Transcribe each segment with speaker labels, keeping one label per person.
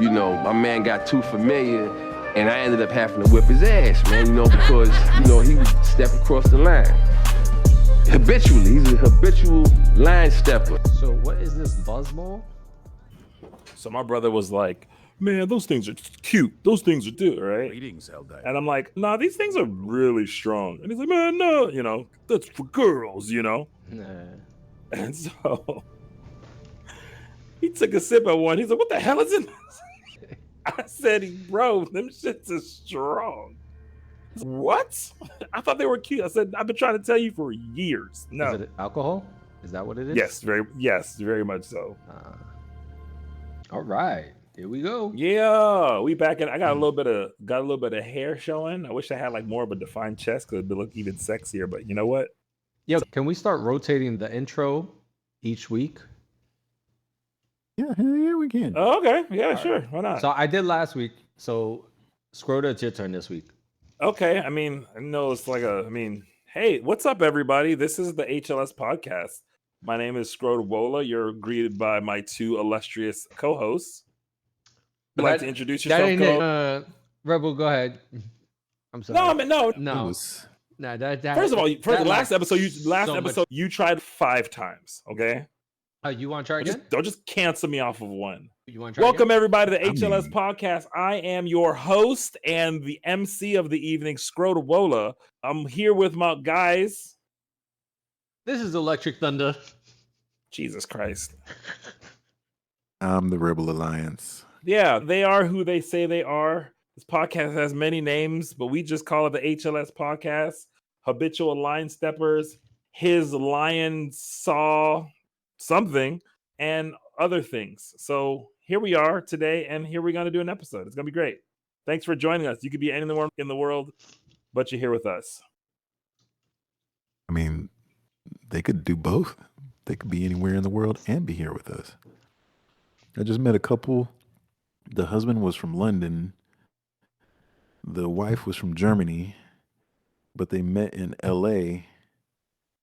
Speaker 1: my man got too familiar, and I ended up having to whip his ass, man, because, he would step across the line. Habitually, he's a habitual line stepper.
Speaker 2: So what is this buzzball?
Speaker 3: So my brother was like, man, those things are cute. Those things are good, right?
Speaker 4: Greetings, Eldite.
Speaker 3: And I'm like, nah, these things are really strong. And he's like, man, no, that's for girls,
Speaker 2: Nah.
Speaker 3: And so he took a sip of one. He's like, what the hell is in this? I said, bro, them shits are strong. What? I thought they were cute. I said, I've been trying to tell you for years. No.
Speaker 2: Is it alcohol? Is that what it is?
Speaker 3: Yes, very much so.
Speaker 2: All right, here we go.
Speaker 3: Yeah, we back in. I got a little bit of hair showing. I wish I had like more of a defined chest because it'd look even sexier. But you know what?
Speaker 2: Yeah, can we start rotating the intro each week?
Speaker 4: Yeah, hell yeah, we can.
Speaker 3: Oh, okay, yeah, sure. Why not?
Speaker 2: So I did last week. So Scrota, it's your turn this week.
Speaker 3: Okay, I know it's like hey, what's up, everybody? This is the HLS podcast. My name is Scrota. You're greeted by my two illustrious co-hosts. Would you like to introduce yourself,
Speaker 2: Rebel, go ahead. I'm sorry.
Speaker 3: No.
Speaker 2: No.
Speaker 3: First of all, the last episode, you tried 5 times. Okay.
Speaker 2: You want to try again?
Speaker 3: Don't just cancel me off of one.
Speaker 2: You want to try
Speaker 3: Welcome
Speaker 2: again?
Speaker 3: everybody to the HLS podcast. I am your host and the MC of the evening, Scrota. I'm here with my guys.
Speaker 2: This is Electrik Thunder.
Speaker 3: Jesus Christ.
Speaker 4: I'm the Rebel Alliance.
Speaker 3: Yeah, they are who they say they are. This podcast has many names, but we just call it the HLS podcast. Habitual line steppers, his lion saw something, and other things. So here we are today, and here we're going to do an episode. It's going to be great. Thanks for joining us. You could be anywhere in the world, but you're here with us.
Speaker 4: I mean, they could do both. They could be anywhere in the world and be here with us. I just met a couple. The husband was from London. The wife was from Germany, but they met in LA,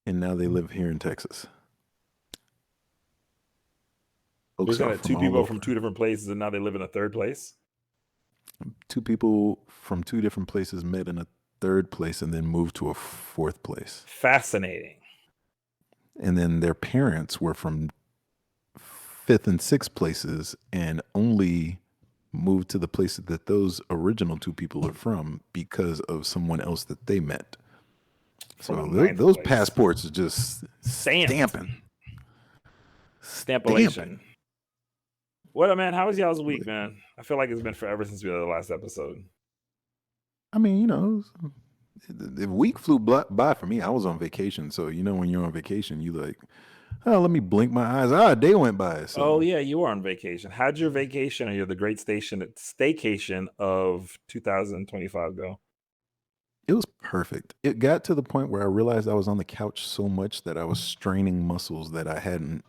Speaker 4: and now they live here in Texas.
Speaker 3: There's kind of 2 people from 2 different places, and now they live in a 3rd place.
Speaker 4: 2 people from 2 different places met in a 3rd place and then moved to a 4th place.
Speaker 3: Fascinating.
Speaker 4: And then their parents were from 5th and 6th places and only moved to the places that those original 2 people are from because of someone else that they met. So those passports are just stamping.
Speaker 3: Stampilation. What up, man? How was y'all's week, man? I feel like it's been forever since we did the last episode.
Speaker 4: I mean, the week flew by for me. I was on vacation. So, when you're on vacation, you like, oh, let me blink my eyes. A day went by. So.
Speaker 3: Oh, yeah, you were on vacation. How'd your vacation or the great staycation of 2025 go?
Speaker 4: It was perfect. It got to the point where I realized I was on the couch so much that I was straining muscles that I hadn't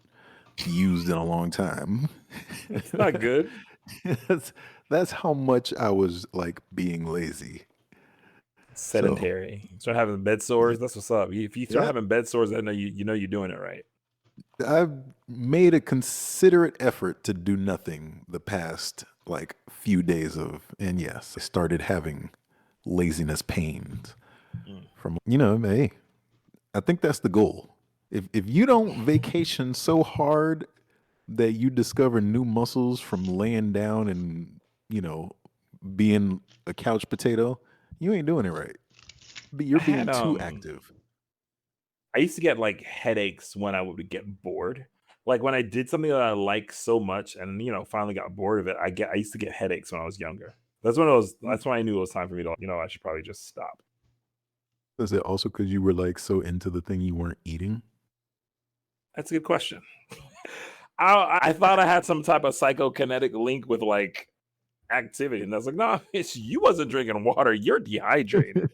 Speaker 4: used in a long time.
Speaker 3: It's not good.
Speaker 4: That's how much I was like being lazy.
Speaker 3: Sedentary. You start having bed sores. That's what's up. If you start having bed sores, I know you're doing it right.
Speaker 4: I've made a considerate effort to do nothing the past like few days and yes, I started having laziness pains from, hey, I think that's the goal. If you don't vacation so hard that you discover new muscles from laying down and, being a couch potato, you ain't doing it right. But you're being too active.
Speaker 3: I used to get like headaches when I would get bored. Like when I did something that I like so much and finally got bored of it, I used to get headaches when I was younger. That's when I knew it was time for me to, I should probably just stop.
Speaker 4: Is it also because you were like so into the thing you weren't eating?
Speaker 3: That's a good question. I thought I had some type of psychokinetic link with like activity, and I was like, no, you wasn't drinking water. You're dehydrated.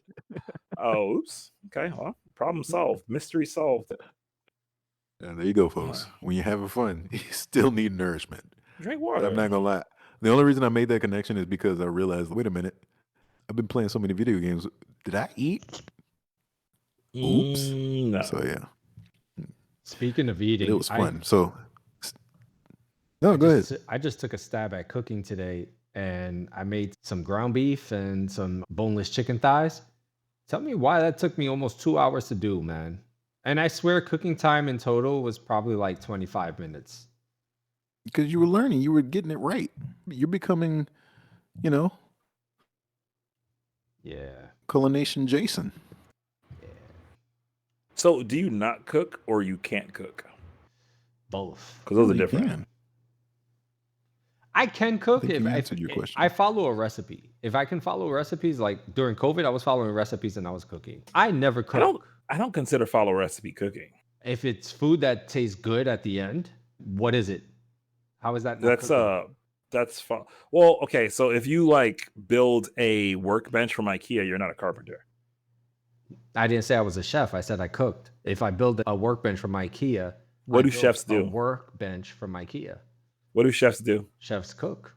Speaker 3: Oh, oops. Okay, well, problem solved. Mystery solved.
Speaker 4: And there you go, folks. When you're having fun, you still need nourishment.
Speaker 3: Drink water.
Speaker 4: But I'm not gonna lie. The only reason I made that connection is because I realized, wait a minute, I've been playing so many video games. Did I eat? Oops.
Speaker 3: No.
Speaker 4: So yeah.
Speaker 2: Speaking of eating,
Speaker 4: It was fun. So No, go ahead.
Speaker 2: I just took a stab at cooking today, and I made some ground beef and some boneless chicken thighs. Tell me why that took me almost 2 hours to do, man. And I swear cooking time in total was probably like 25 minutes.
Speaker 4: Because you were learning, you were getting it right. You're becoming, you know,
Speaker 2: Yeah.
Speaker 4: culination Jason.
Speaker 3: So, do you not cook or you can't cook?
Speaker 2: Both.
Speaker 3: Because those are
Speaker 4: You
Speaker 3: different.
Speaker 4: can.
Speaker 2: I can cook
Speaker 4: think
Speaker 2: if
Speaker 4: you answered your question.
Speaker 2: I follow a recipe. If I can follow recipes, like during COVID, I was following recipes and I was cooking. I never cook.
Speaker 3: I don't consider follow recipe cooking.
Speaker 2: If it's food that tastes good at the end, what is it? How is that not cooking?
Speaker 3: That's fun. Well, okay, so if you like build a workbench from IKEA, you're not a carpenter.
Speaker 2: I didn't say I was a chef. I said I cooked. If I build a workbench from IKEA,
Speaker 3: What
Speaker 2: I
Speaker 3: do
Speaker 2: built
Speaker 3: chefs
Speaker 2: a
Speaker 3: do?
Speaker 2: workbench from IKEA.
Speaker 3: What do chefs do?
Speaker 2: Chefs cook.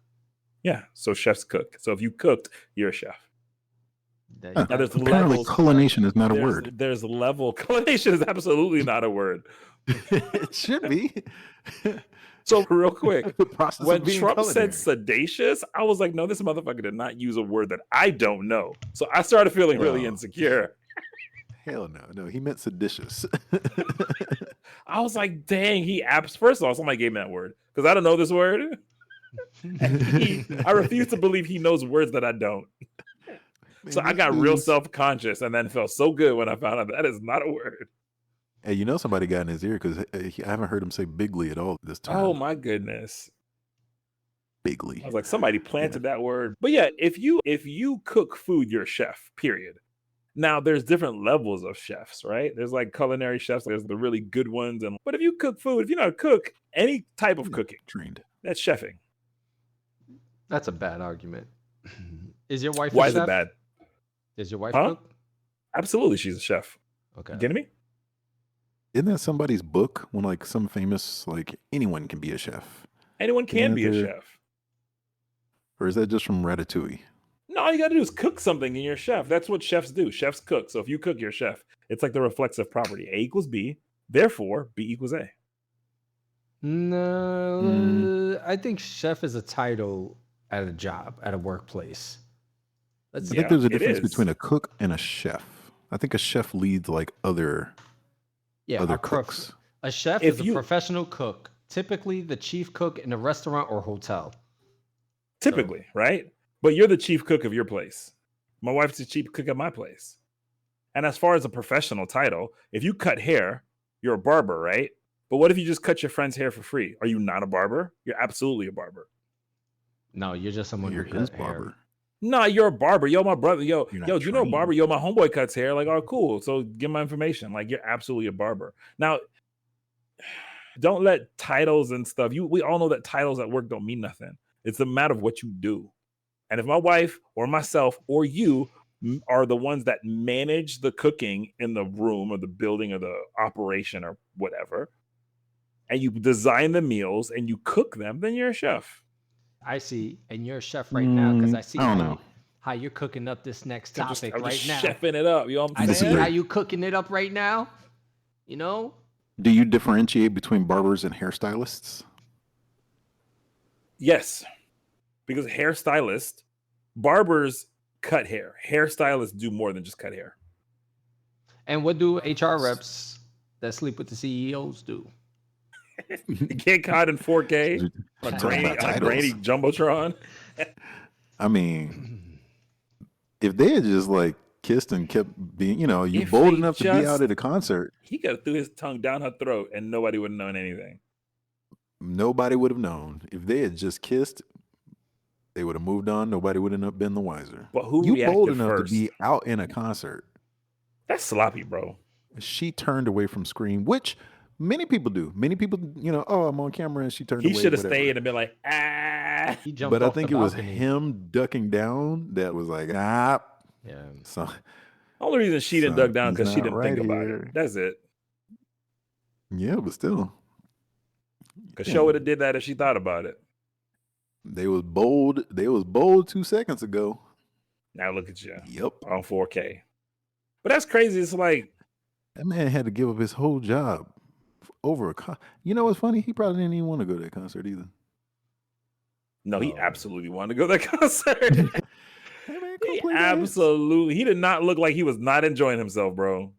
Speaker 3: Yeah, so chefs cook. So if you cooked, you're a chef.
Speaker 2: There
Speaker 4: Huh.
Speaker 2: you
Speaker 3: Now
Speaker 2: go.
Speaker 3: there's
Speaker 4: Apparently,
Speaker 3: levels.
Speaker 4: culination is not a word.
Speaker 3: There's level. Culination is absolutely not a word.
Speaker 4: It should be.
Speaker 3: So real quick,
Speaker 4: The process
Speaker 3: when
Speaker 4: of being
Speaker 3: Trump
Speaker 4: culinary.
Speaker 3: said sedacious, I was like, no, this motherfucker did not use a word that I don't know. So I started feeling really
Speaker 4: Oh.
Speaker 3: insecure.
Speaker 4: Hell no, he meant seditious.
Speaker 3: I was like, dang, first of all, somebody gave me that word because I don't know this word. I refuse to believe he knows words that I don't. So I got real self-conscious and then felt so good when I found out that is not a word.
Speaker 4: Hey, you know somebody got in his ear because I haven't heard him say bigly at all this time.
Speaker 3: Oh my goodness.
Speaker 4: Bigly.
Speaker 3: I was like, somebody planted that word. But yeah, if you cook food, you're a chef, period. Now there's different levels of chefs, right? There's like culinary chefs, there's the really good ones. But if you cook food, if you're not a cook, any type of cooking,
Speaker 4: Trained.
Speaker 3: that's chefing.
Speaker 2: That's a bad argument. Is your wife
Speaker 3: Why
Speaker 2: a
Speaker 3: is
Speaker 2: chef?
Speaker 3: it bad?
Speaker 2: Is your wife
Speaker 3: Huh?
Speaker 2: cook?
Speaker 3: Absolutely, she's a chef.
Speaker 2: Okay.
Speaker 3: You getting me?
Speaker 4: Isn't that somebody's book when like some famous, like anyone can be a chef?
Speaker 3: Anyone can be a chef.
Speaker 4: Or is that just from Ratatouille?
Speaker 3: No, all you gotta do is cook something and you're a chef. That's what chefs do. Chefs cook. So if you cook, you're a chef. It's like the reflexive property. A equals B, therefore B equals A.
Speaker 2: No, I think chef is a title at a job, at a workplace.
Speaker 4: I think there's a difference between a cook and a chef. I think a chef leads like other cooks.
Speaker 2: A chef is a professional cook, typically the chief cook in a restaurant or hotel.
Speaker 3: Typically, right? But you're the chief cook of your place. My wife's the chief cook at my place. And as far as a professional title, if you cut hair, you're a barber, right? But what if you just cut your friend's hair for free? Are you not a barber? You're absolutely a barber.
Speaker 2: No, you're just someone who cuts barber.
Speaker 3: No, you're a barber. Yo, my brother. Yo,
Speaker 4: You're not
Speaker 3: do you know a
Speaker 4: trained.
Speaker 3: barber? Yo, my homeboy cuts hair. Like, oh, cool. So give my information. Like, you're absolutely a barber. Now, don't let titles and stuff. We all know that titles at work don't mean nothing. It's a matter of what you do. And if my wife or myself or you are the ones that manage the cooking in the room or the building or the operation or whatever, and you design the meals and you cook them, then you're a chef.
Speaker 2: I see, and you're a chef right now because I see
Speaker 4: I don't know.
Speaker 2: how you're cooking up this next
Speaker 3: I'm
Speaker 2: topic
Speaker 3: just
Speaker 2: right now.
Speaker 3: chefing it up. You know what I'm
Speaker 2: I
Speaker 3: saying?
Speaker 2: see how you cooking it up right now. You know?
Speaker 4: Do you differentiate between barbers and hairstylists?
Speaker 3: Yes, because barbers cut hair. Hairstylists do more than just cut hair.
Speaker 2: And what do HR reps that sleep with the CEOs do?
Speaker 3: Get caught in 4K, a grainy jumbotron.
Speaker 4: I mean, if they had just like kissed and kept being, you
Speaker 3: If
Speaker 4: bold
Speaker 3: they
Speaker 4: enough to be out at a concert,
Speaker 3: He could have threw his tongue down her throat and nobody would have known anything.
Speaker 4: nobody would have known. If they had just kissed, they would have moved on. Nobody would have been the wiser.
Speaker 3: But who
Speaker 4: You
Speaker 3: reacted
Speaker 4: bold enough
Speaker 3: first?
Speaker 4: to be out in a concert.
Speaker 3: That's sloppy, bro.
Speaker 4: She turned away from screen, which many people do. Many people, oh, I'm on camera, and she turned away.
Speaker 3: He should have
Speaker 4: whatever.
Speaker 3: stayed and been like, ah.
Speaker 2: He jumped
Speaker 4: But I
Speaker 2: off
Speaker 4: think
Speaker 2: the
Speaker 4: it was
Speaker 2: balcony.
Speaker 4: him ducking down that was like, ah.
Speaker 2: Yeah.
Speaker 4: So
Speaker 3: Only reason she didn't dug down because she
Speaker 4: Something's
Speaker 3: didn't
Speaker 4: not
Speaker 3: think
Speaker 4: right
Speaker 3: about
Speaker 4: here.
Speaker 3: it. That's it.
Speaker 4: yeah, but still,
Speaker 3: Because Show would have did that if she thought about it.
Speaker 4: they was bold. They was bold 2 seconds ago.
Speaker 3: Now look at you
Speaker 4: Yep.
Speaker 3: on 4K. But that's crazy. It's like,
Speaker 4: That man had to give up his whole job over a You know what's funny? He probably didn't even want to go to that concert either.
Speaker 3: No, he
Speaker 2: Oh.
Speaker 3: absolutely wanted to go to that concert.
Speaker 4: Hey man,
Speaker 3: He
Speaker 4: Coldplay dance.
Speaker 3: absolutely. He did not look like he was not enjoying himself, bro.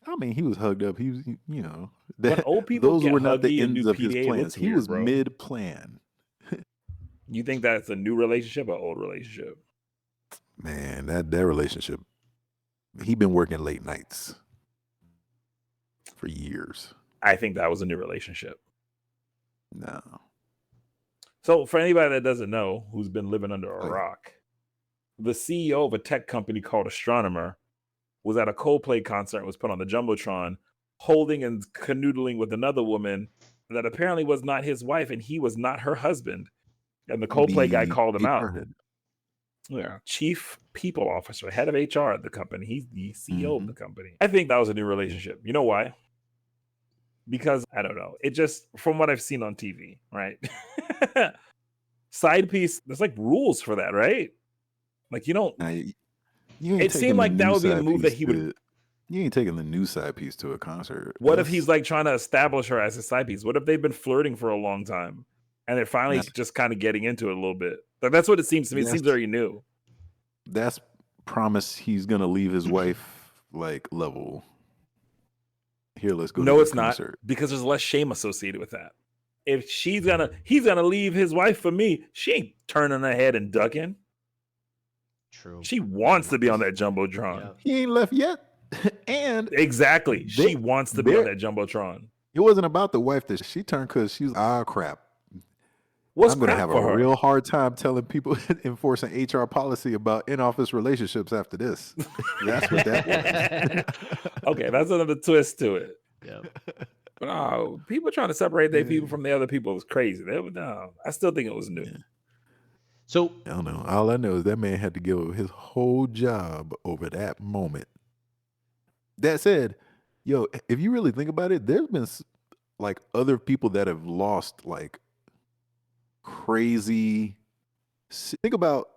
Speaker 4: I mean, he was hugged up. He was,
Speaker 3: When
Speaker 4: that,
Speaker 3: old people
Speaker 4: those
Speaker 3: get
Speaker 4: were not the
Speaker 3: huggy and
Speaker 4: ends
Speaker 3: do
Speaker 4: of his
Speaker 3: PDA, it
Speaker 4: plans.
Speaker 3: looks
Speaker 4: He
Speaker 3: weird,
Speaker 4: was
Speaker 3: bro.
Speaker 4: mid-plan.
Speaker 3: You think that's a new relationship or old relationship?
Speaker 4: Man, that relationship, he been working late nights for years.
Speaker 3: I think that was a new relationship.
Speaker 4: No.
Speaker 3: So for anybody that doesn't know, who's been living under a
Speaker 4: Oh, yeah.
Speaker 3: rock, the CEO of a tech company called Astronomer was at a Coldplay concert and was put on the Jumbotron, holding and canoodling with another woman that apparently was not his wife, and he was not her husband. And the Coldplay guy
Speaker 4: The
Speaker 3: called him out.
Speaker 4: HR head.
Speaker 3: Yeah, chief people officer, head of HR at the company. He's the CEO of
Speaker 4: Mhm.
Speaker 3: the company. I think that was a new relationship. You know why? Because I don't know. It just, from what I've seen on TV, right? Side piece, there's like rules for that, right? Like you don't.
Speaker 4: Now, you ain't
Speaker 3: It
Speaker 4: taking
Speaker 3: seemed
Speaker 4: the
Speaker 3: like that
Speaker 4: new
Speaker 3: would be a
Speaker 4: side
Speaker 3: move that
Speaker 4: piece
Speaker 3: he would.
Speaker 4: to- You ain't taking the new side piece to a concert.
Speaker 3: What if he's like trying to establish her as a side piece? What if they've been flirting for a long time and they're finally
Speaker 4: That's-
Speaker 3: just kind of getting into it a little bit? Like that's what it seems to me. It seems
Speaker 4: That's-
Speaker 3: very new.
Speaker 4: That's promise he's gonna leave his wife like level. Here, let's go.
Speaker 3: No,
Speaker 4: to
Speaker 3: it's
Speaker 4: the
Speaker 3: not,
Speaker 4: concert.
Speaker 3: because there's less shame associated with that. If he's gonna leave his wife for me, she ain't turning her head and ducking.
Speaker 2: True.
Speaker 3: She wants to be on that Jumbotron.
Speaker 2: Yeah.
Speaker 4: He ain't left yet, and
Speaker 3: Exactly. She
Speaker 4: They-
Speaker 3: wants to be on
Speaker 4: they're-
Speaker 3: that Jumbotron.
Speaker 4: it wasn't about the wife that she turned because she's crap.
Speaker 3: What's
Speaker 4: I'm gonna
Speaker 3: crap
Speaker 4: have
Speaker 3: for
Speaker 4: a
Speaker 3: her?
Speaker 4: real hard time telling people enforcing HR policy about in-office relationships after this. That's what that was.
Speaker 3: Okay, that's another twist to it.
Speaker 2: Yeah.
Speaker 3: But people trying to separate their people from the other people is crazy. No, I still think it was new.
Speaker 4: Yeah.
Speaker 2: So
Speaker 4: I don't know. All I know is that man had to give up his whole job over that moment. That said, yo, if you really think about it, there's been like other people that have lost like crazy. Think about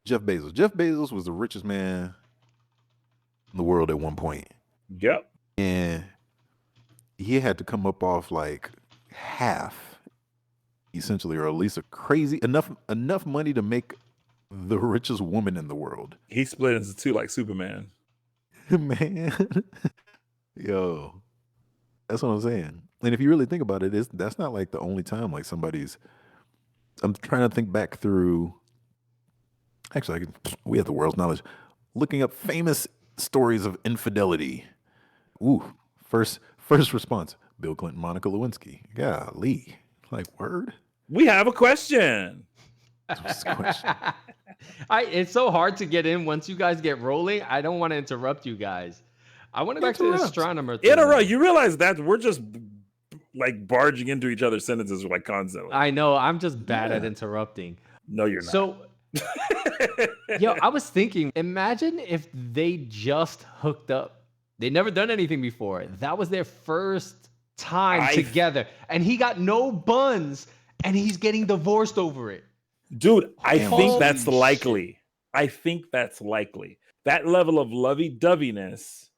Speaker 4: Jeff Bezos. Jeff Bezos was the richest man in the world at one point,
Speaker 3: Yep.
Speaker 4: and he had to come up off like half, essentially, or at least a crazy enough money to make the richest woman in the world.
Speaker 3: He split into two like Superman.
Speaker 4: Man, yo, that's what I'm saying. And if you really think about it, that's not like the only time like somebody's. I'm trying to think back through. Actually, we have the world's knowledge. Looking up famous stories of infidelity. Ooh, first response: Bill Clinton, Monica Lewinsky. Golly, like word.
Speaker 3: We have a question.
Speaker 4: What's the question?
Speaker 2: it's so hard to get in once you guys get rolling. I don't want to interrupt you guys. I want to go back to the
Speaker 4: Interrupt.
Speaker 2: astronomer thing.
Speaker 3: Interrupt. You realize that we're just like barging into each other's sentences like constantly.
Speaker 2: I know. I'm just bad at
Speaker 4: Yeah.
Speaker 2: interrupting.
Speaker 3: No, you're not.
Speaker 2: So, yo, I was thinking, imagine if they just hooked up. They never done anything before. That was their first time together. And he got no buns and he's getting divorced over it.
Speaker 3: Dude, I
Speaker 4: Damn.
Speaker 3: think that's
Speaker 2: Holy
Speaker 3: likely. I think that's likely. That level of lovey-doveyness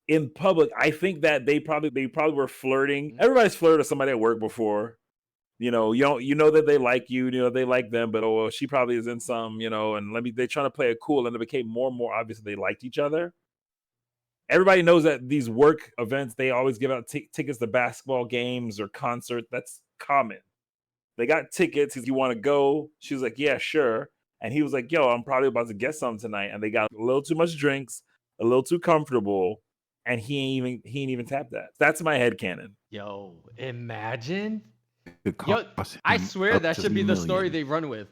Speaker 3: in public, I think that they probably were flirting. Everybody's flirted with somebody at work before. You know that they like you, they like them, but well, she probably is in some, and they're trying to play it cool, and it became more and more obvious that they liked each other. Everybody knows that these work events, they always give out tickets to basketball games or concerts. That's common. They got tickets. You want to go? She was like, yeah, sure. And he was like, yo, I'm probably about to get some tonight. And they got a little too much drinks, a little too comfortable, and he ain't even tapped that. That's my headcanon.
Speaker 2: Yo, imagine.
Speaker 4: It
Speaker 2: Yo,
Speaker 4: cost
Speaker 2: I
Speaker 4: him
Speaker 2: swear
Speaker 4: up
Speaker 2: that
Speaker 4: to
Speaker 2: should be the story
Speaker 4: million.
Speaker 2: they run with.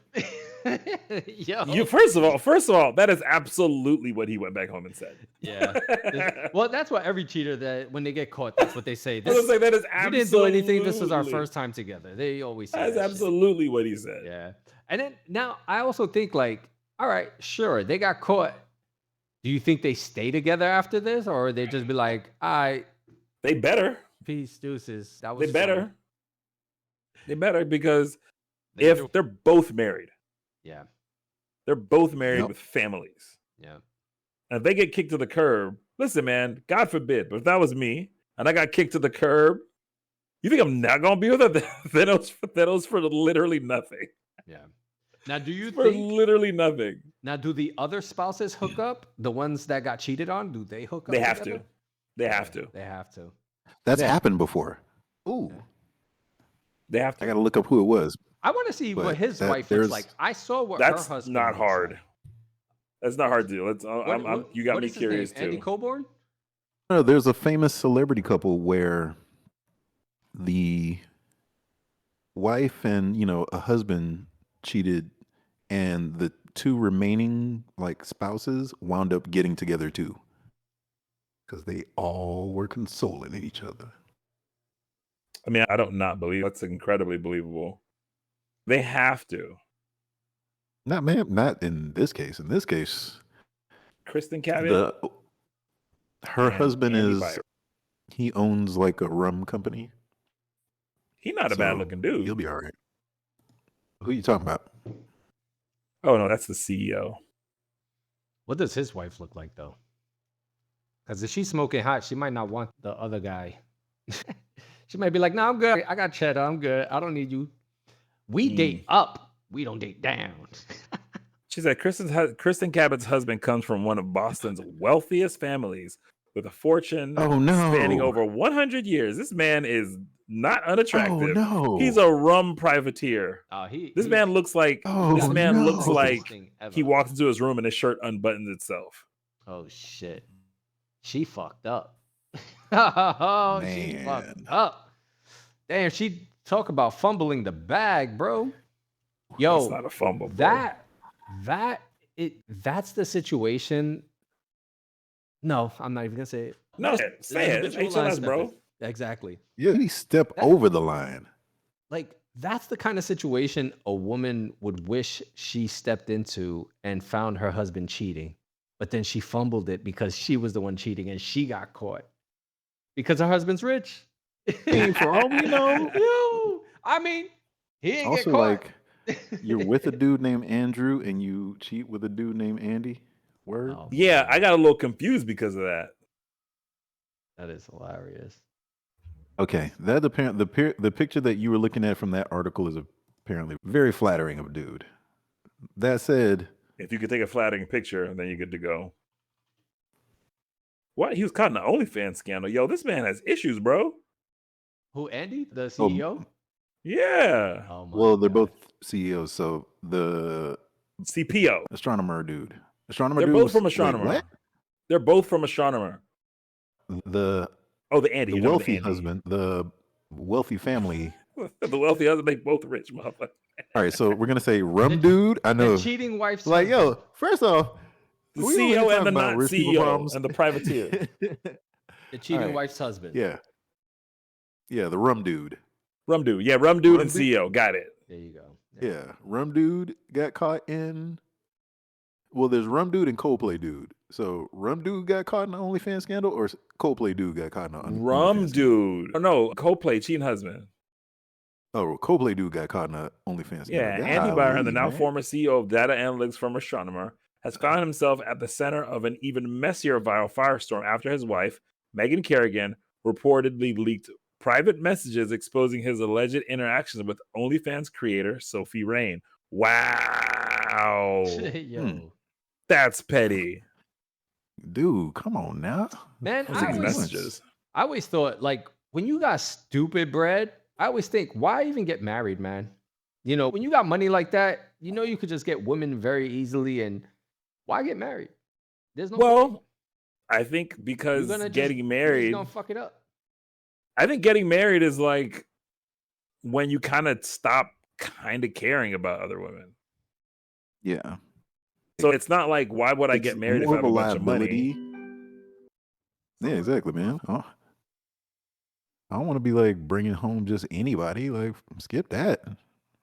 Speaker 2: Yo.
Speaker 3: First of all, that is absolutely what he went back home and said.
Speaker 2: Yeah. Well, that's what every cheater that when they get caught, that's what they say.
Speaker 3: I was gonna say that is
Speaker 2: We
Speaker 3: absolutely.
Speaker 2: didn't do anything. This is our first time together. They always say
Speaker 3: That's
Speaker 2: that shit.
Speaker 3: absolutely what he said.
Speaker 2: Yeah. And then now I also think like, all right, sure, they got caught. Do you think they stay together after this, or they just be like, all right,
Speaker 3: They better.
Speaker 2: peace, deuces. That was
Speaker 3: They better.
Speaker 2: fun."
Speaker 3: They better, because
Speaker 2: They
Speaker 3: if
Speaker 2: do.
Speaker 3: they're both married,
Speaker 2: Yeah.
Speaker 3: they're both married
Speaker 4: Yep.
Speaker 3: with families.
Speaker 2: Yeah.
Speaker 3: And if they get kicked to the curb, listen, man, God forbid, but if that was me and I got kicked to the curb, You think I'm not gonna be with her? Thanos for literally nothing.
Speaker 2: Yeah. Now, do you
Speaker 3: For
Speaker 2: think?
Speaker 3: literally nothing.
Speaker 2: Now, do the other spouses hook up? The ones that got cheated on, do they hook up?
Speaker 3: They have
Speaker 2: together?
Speaker 3: to. They have to.
Speaker 2: They have to.
Speaker 4: That's
Speaker 2: Yeah.
Speaker 4: happened before. Ooh,
Speaker 3: They have
Speaker 4: I
Speaker 3: to.
Speaker 4: got to look up who it was.
Speaker 2: I want to see what
Speaker 4: But
Speaker 2: his
Speaker 4: that-
Speaker 2: wife looks
Speaker 4: there's-
Speaker 2: like. I saw what her
Speaker 3: That's
Speaker 2: husband
Speaker 3: not
Speaker 2: looks
Speaker 3: hard.
Speaker 2: like.
Speaker 3: That's not hard to do. Let's. You got
Speaker 2: what
Speaker 3: me
Speaker 2: is his
Speaker 3: curious
Speaker 2: name? Andy
Speaker 3: too.
Speaker 2: Coburn?
Speaker 4: No, there's a famous celebrity couple where the wife and a husband cheated, and the two remaining like spouses wound up getting together too, because they all were consoling each other.
Speaker 3: I mean, I don't not believe that's incredibly believable. They have to.
Speaker 4: Not in this case. In this case,
Speaker 3: Kristen Cavett.
Speaker 4: her
Speaker 3: and
Speaker 4: husband
Speaker 3: Andy
Speaker 4: is
Speaker 3: Byron.
Speaker 4: he owns like a rum company.
Speaker 3: He's not a bad looking dude.
Speaker 4: He'll be all right. Who you talking about?
Speaker 3: Oh no, that's the CEO.
Speaker 2: What does his wife look like though? Because if she's smoking hot, she might not want the other guy. She might be like, "No, I'm good. I got cheddar. I'm good. I don't need you. We date up. We don't date down."
Speaker 3: She said Kristen Cabot's husband comes from one of Boston's wealthiest families with a fortune spanning over 100 years. This man is not unattractive.
Speaker 4: Oh no.
Speaker 3: He's a rum privateer. This man looks like he walks into his room and his shirt unbuttons itself.
Speaker 2: Oh shit. She fucked up. Oh, she fucked up. Damn, she talk about fumbling the bag, bro. Yo,
Speaker 3: that's not a fumble, bro.
Speaker 2: That's the situation. No, I'm not even gonna say it.
Speaker 3: No, say it. It's HLS, bro.
Speaker 2: Exactly.
Speaker 4: Yeah, he step over the line.
Speaker 2: Like, that's the kind of situation a woman would wish she stepped into and found her husband cheating, but then she fumbled it because she was the one cheating and she got caught because her husband's rich.
Speaker 4: For all we know.
Speaker 2: I mean, he ain't
Speaker 4: Also,
Speaker 2: get caught.
Speaker 4: like, you're with a dude named Andrew and you cheat with a dude named Andy. Word.
Speaker 2: Oh,
Speaker 3: Yeah, I got a little confused because of that.
Speaker 2: that is hilarious.
Speaker 4: Okay, that the picture that you were looking at from that article is apparently very flattering of a dude. That said,
Speaker 3: If you could take a flattering picture, then you're good to go. What? He was caught in the OnlyFans scandal. Yo, this man has issues, bro.
Speaker 2: Who, Andy, the CEO?
Speaker 3: Yeah.
Speaker 2: Oh my
Speaker 4: well, they're
Speaker 2: God.
Speaker 4: both CEOs. So the
Speaker 3: CPO.
Speaker 4: astronomer dude,
Speaker 3: They're both from Astronomer.
Speaker 4: Wait,
Speaker 3: They're both from Astronomer.
Speaker 4: what? The
Speaker 3: Andy.
Speaker 4: the
Speaker 3: you're talking
Speaker 4: wealthy
Speaker 3: about Andy.
Speaker 4: husband, the wealthy family.
Speaker 3: The wealthy husband, they both rich, motherfucker.
Speaker 4: All right, so we're gonna say rum dude. I know.
Speaker 2: The cheating wife's
Speaker 4: Like,
Speaker 2: husband.
Speaker 4: yo, first off,
Speaker 3: The
Speaker 4: we don't really
Speaker 3: CEO
Speaker 4: talk
Speaker 3: and the
Speaker 4: about
Speaker 3: not
Speaker 4: rich people
Speaker 3: CEO
Speaker 4: problems.
Speaker 3: and the privateer.
Speaker 2: The cheating
Speaker 4: Alright.
Speaker 2: wife's husband.
Speaker 4: Yeah, the rum dude.
Speaker 3: Rum dude. Yeah, rum dude
Speaker 4: Rum
Speaker 3: and
Speaker 4: dude?
Speaker 3: CEO. Got it.
Speaker 2: There you go.
Speaker 4: Yeah, rum dude got caught in. Well, there's rum dude and Coldplay dude. So rum dude got caught in the OnlyFans scandal, or Coldplay dude got caught in the
Speaker 3: Rum
Speaker 4: OnlyFans
Speaker 3: dude. Oh, no, Coldplay, cheating husband.
Speaker 4: scandal? Oh, Coldplay dude got caught in the OnlyFans scandal.
Speaker 3: Yeah, Andy Byron, the now
Speaker 4: man.
Speaker 3: former CEO of data analytics firm Astronomer, has found himself at the center of an even messier viral firestorm after his wife, Megan Kerrigan, reportedly leaked private messages exposing his alleged interactions with OnlyFans creator Sophie Rain. Wow.
Speaker 2: Yo.
Speaker 3: That's petty.
Speaker 4: Dude, come on now.
Speaker 2: Man,
Speaker 3: Those
Speaker 2: I
Speaker 3: are
Speaker 2: always,
Speaker 3: messages.
Speaker 2: I always thought, like, when you got stupid bread, I always think, why even get married, man? You know, when you got money like that, you know you could just get women very easily, and why get married? There's no point.
Speaker 3: Well, I think
Speaker 2: You're
Speaker 3: because
Speaker 2: gonna
Speaker 3: getting
Speaker 2: you're
Speaker 3: married,
Speaker 2: gonna fuck it up.
Speaker 3: I think getting married is like when you kind of stop kind of caring about other women.
Speaker 4: Yeah.
Speaker 3: So it's not like, why would I get married if I
Speaker 4: more
Speaker 3: have
Speaker 4: of
Speaker 3: a bunch of money?
Speaker 4: liability. Yeah, exactly, man. Oh, I don't want to be like bringing home just anybody. Like, skip that.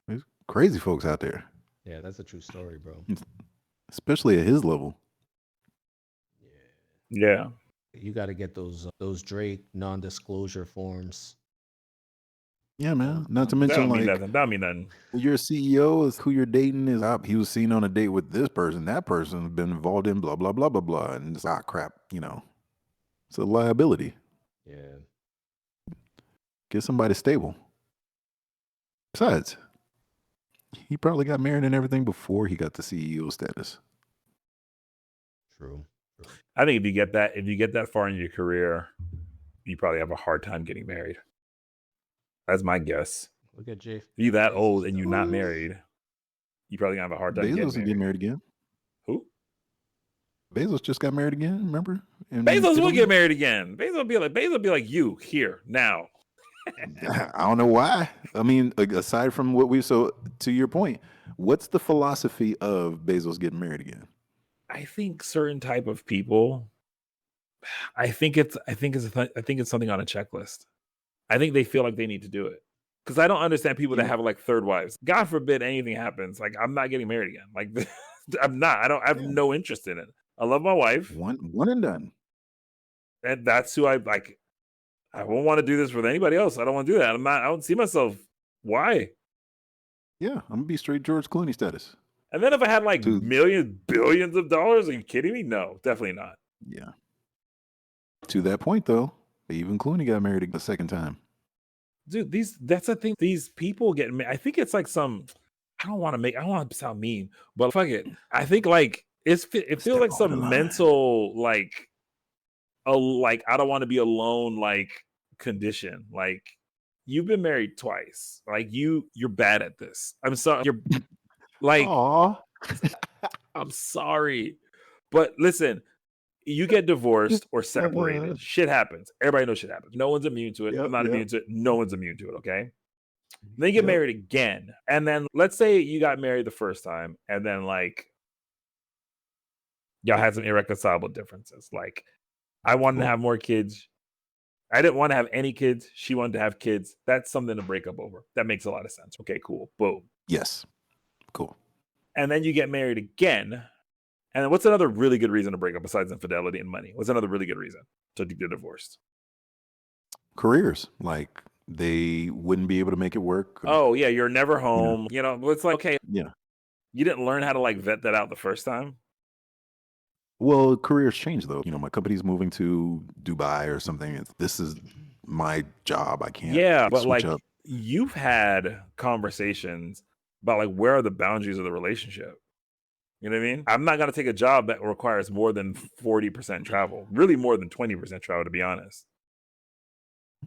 Speaker 4: There's crazy folks out there,
Speaker 2: Yeah, that's a true story, bro.
Speaker 4: especially at his level.
Speaker 3: Yeah.
Speaker 2: You got to get those Drake non-disclosure forms.
Speaker 4: Yeah, man. Not to
Speaker 3: That
Speaker 4: mention,
Speaker 3: don't mean
Speaker 4: like,
Speaker 3: nothing. That don't mean nothing.
Speaker 4: your CEO is who you're dating is up. He was seen on a date with this person. That person has been involved in blah, blah, blah, blah, blah. And it's crap, It's a liability.
Speaker 2: Yeah.
Speaker 4: Get somebody stable. Besides, he probably got married and everything before he got the CEO status.
Speaker 2: True.
Speaker 3: I think if you get that far in your career, you probably have a hard time getting married. That's my guess.
Speaker 2: Look at Jay.
Speaker 3: If you're that
Speaker 2: Bezos,
Speaker 3: old and
Speaker 2: though.
Speaker 3: you're not married, you probably gonna have a hard time
Speaker 4: Bezos will
Speaker 3: getting
Speaker 4: get
Speaker 3: married.
Speaker 4: married again.
Speaker 3: Who?
Speaker 4: Bezos just got married again. Remember? In
Speaker 3: Bezos will
Speaker 4: Italy?
Speaker 3: get married again. Bezos will be like you here now.
Speaker 4: I don't know why. I mean, aside from what so to your point, what's the philosophy of Bezos getting married again?
Speaker 3: I think certain type of people. I think it's something on a checklist. I think they feel like they need to do it because I don't understand people that have like third wives. God forbid anything happens. Like I'm not getting married again. Like I'm not. I have no interest in it. I love my wife.
Speaker 4: One and done.
Speaker 3: And that's who I like. I won't want to do this with anybody else. I don't want to do that. I don't see myself. Why?
Speaker 4: Yeah, I'm gonna be straight George Clooney status.
Speaker 3: And then if I had like millions, billions of dollars, are you kidding me? No, definitely not.
Speaker 4: Yeah. To that point, though, even Clooney got married a second time.
Speaker 3: Dude, that's the thing. These people get married. I think it's like some. I don't want to sound mean, but fuck it. I think like it feels like some mental like I don't want to be alone like condition. Like you've been married twice. Like you're bad at this. I'm sorry. You're like, I'm sorry, but listen. You get divorced or separated. Shit happens. Everybody knows shit happens. No one's immune to it. I'm not immune to it. No one's immune to it. Okay. Then you get married again. And then let's say you got married the first time and then like y'all had some irreconcilable differences. Like I wanted to have more kids. I didn't want to have any kids. She wanted to have kids. That's something to break up over. That makes a lot of sense. Okay, cool. Boom.
Speaker 4: Yes. Cool.
Speaker 3: And then you get married again. And then what's another really good reason to break up besides infidelity and money? What's another really good reason to get divorced?
Speaker 4: Careers. Like they wouldn't be able to make it work.
Speaker 3: Oh, yeah. You're never home. You know, it's like, okay.
Speaker 4: Yeah.
Speaker 3: You didn't learn how to like vet that out the first time?
Speaker 4: Well, careers change though. You know, my company's moving to Dubai or something. This is my job. I can't.
Speaker 3: Yeah, but like you've had conversations about like where are the boundaries of the relationship? You know what I mean? I'm not going to take a job that requires more than 40% travel, really more than 20% travel, to be honest.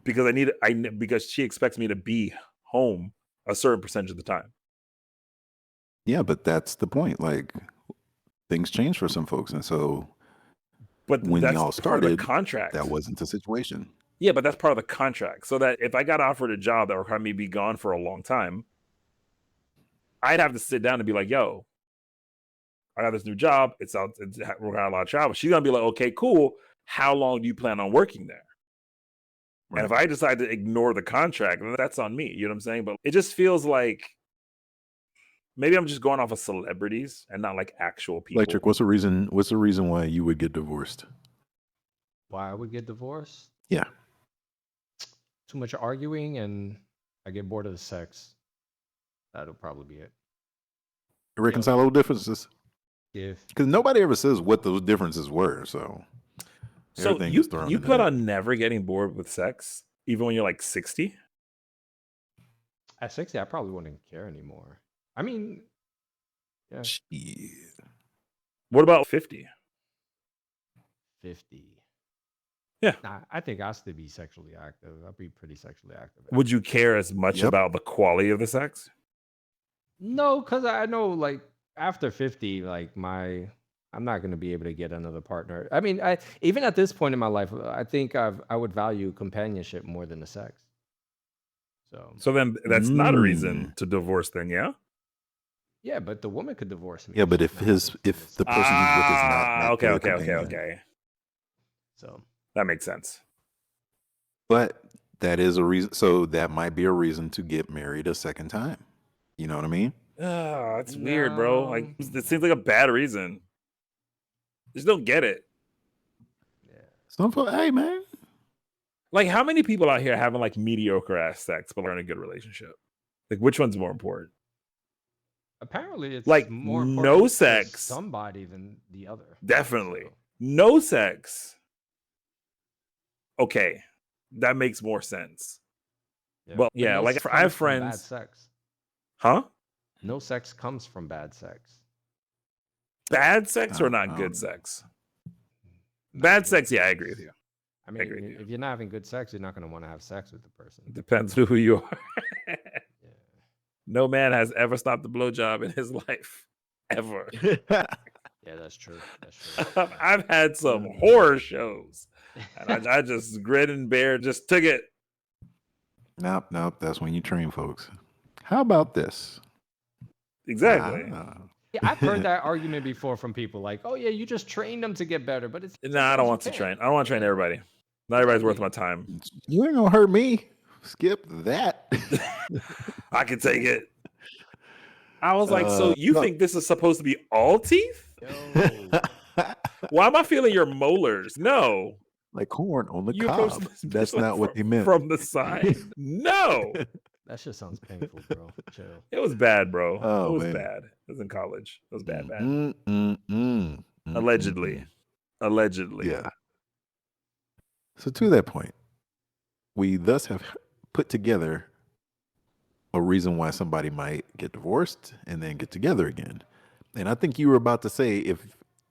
Speaker 3: Because because she expects me to be home a certain percentage of the time.
Speaker 4: Yeah, but that's the point. Like things change for some folks. And so when y'all started,
Speaker 3: the contract.
Speaker 4: That wasn't the situation.
Speaker 3: Yeah, but that's part of the contract. So that if I got offered a job that required me to be gone for a long time, I'd have to sit down and be like, yo, I got this new job. We're got a lot of travel. She's going to be like, okay, cool. How long do you plan on working there? Right. And if I decide to ignore the contract, then that's on me. You know what I'm saying? But it just feels like maybe I'm just going off of celebrities and not like actual people.
Speaker 4: Electrik, what's the reason why you would get divorced?
Speaker 2: Why I would get divorced?
Speaker 4: Yeah.
Speaker 2: Too much arguing and I get bored of the sex. That'll probably be it.
Speaker 4: Irreconcilable differences.
Speaker 2: Because
Speaker 4: nobody ever says what those differences were, so
Speaker 3: you plan on never getting bored with sex, even when you're like 60?
Speaker 2: At 60, I probably wouldn't care anymore. I mean, yeah.
Speaker 4: Shit.
Speaker 3: What about 50?
Speaker 2: 50.
Speaker 3: Yeah.
Speaker 2: Nah, I think I still be sexually active. I'll be pretty sexually active.
Speaker 3: Would you care as much about the quality of the sex?
Speaker 2: No, because I know like after 50, like I'm not going to be able to get another partner. I mean, even at this point in my life, I think I would value companionship more than the sex. So
Speaker 3: then that's not a reason to divorce then, yeah?
Speaker 2: Yeah, but the woman could divorce me.
Speaker 4: Yeah, but if the person he's with is not
Speaker 3: okay.
Speaker 2: So
Speaker 3: that makes sense.
Speaker 4: But that is a reason. So that might be a reason to get married a second time. You know what I mean?
Speaker 3: It's weird, bro. Like it seems like a bad reason. Just don't get it.
Speaker 2: Yeah.
Speaker 4: Hey, man.
Speaker 3: Like, how many people out here having like mediocre ass sex but are in a good relationship? Like, which one's more important?
Speaker 2: Apparently, it's
Speaker 3: like
Speaker 2: more important
Speaker 3: no sex.
Speaker 2: Somebody than the other.
Speaker 3: Definitely,
Speaker 2: so.
Speaker 3: No sex. Okay, that makes more sense.
Speaker 2: Yeah.
Speaker 3: Well,
Speaker 2: But
Speaker 3: yeah,
Speaker 2: no
Speaker 3: like
Speaker 2: sex
Speaker 3: I have
Speaker 2: comes from bad
Speaker 3: friends,
Speaker 2: sex.
Speaker 3: huh?
Speaker 2: No sex comes from bad sex.
Speaker 3: Bad sex or
Speaker 4: Oh,
Speaker 3: not
Speaker 4: oh.
Speaker 3: good sex?
Speaker 2: Not
Speaker 3: Bad
Speaker 2: good
Speaker 3: sex, yeah, I
Speaker 2: sex.
Speaker 3: agree with you.
Speaker 2: I
Speaker 3: agree with
Speaker 2: mean,
Speaker 3: you.
Speaker 2: if you're not having good sex, you're not going to want to have sex with the person.
Speaker 3: Depends who you are.
Speaker 2: Yeah.
Speaker 3: No man has ever stopped a blowjob in his life, ever.
Speaker 2: Yeah, that's true. That's true.
Speaker 3: I've had some horror shows, and I just grin and bear, just took it.
Speaker 4: Nope. That's when you train folks. How about this?
Speaker 3: Exactly.
Speaker 2: Yeah, I've heard that argument before from people like, "Oh yeah, you just train them to get better," but it's
Speaker 3: No, I don't want to train. I don't want to train everybody. Not everybody's worth my time.
Speaker 4: You ain't gonna hurt me. Skip that.
Speaker 3: I can take it. I was like, so you think this is supposed to be all teeth?
Speaker 2: Yo,
Speaker 3: Why am I feeling your molars? No.
Speaker 4: Like corn on the
Speaker 3: You approach
Speaker 4: cob.
Speaker 3: this
Speaker 4: That's
Speaker 3: like
Speaker 4: not what they meant.
Speaker 3: from the side. No.
Speaker 2: that shit sounds painful, bro. Chill.
Speaker 3: It was bad, bro.
Speaker 4: Oh,
Speaker 3: it was
Speaker 4: man.
Speaker 3: bad. It was in college. It was bad.
Speaker 4: Allegedly.
Speaker 3: Allegedly.
Speaker 4: Yeah. So to that point, we thus have put together a reason why somebody might get divorced and then get together again. And I think you were about to say if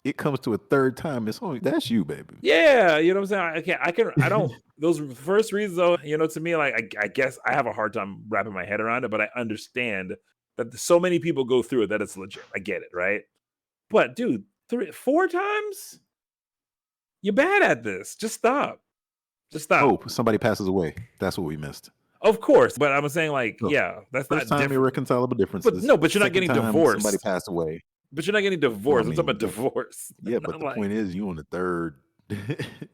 Speaker 4: it comes to a third time, it's only that's you, baby.
Speaker 3: Yeah, you know what I'm saying? I don't those first reasons though, to me, like I guess I have a hard time wrapping my head around it, but I understand that so many people go through it that it's legit. I get it, right? But dude, 4 times? You're bad at this. Just stop. Just stop.
Speaker 4: Oh, somebody passes away. That's what we missed.
Speaker 3: Of course, but I'm saying like,
Speaker 4: Look,
Speaker 3: yeah, that's
Speaker 4: First
Speaker 3: not
Speaker 4: time
Speaker 3: different.
Speaker 4: irreconcilable differences.
Speaker 3: But you're not
Speaker 4: Second
Speaker 3: getting
Speaker 4: time,
Speaker 3: divorced.
Speaker 4: Somebody passed away.
Speaker 3: But you're not getting divorced.
Speaker 4: I
Speaker 3: I'm talking about
Speaker 4: mean,
Speaker 3: divorce.
Speaker 4: Yeah, but the point is, you on the third.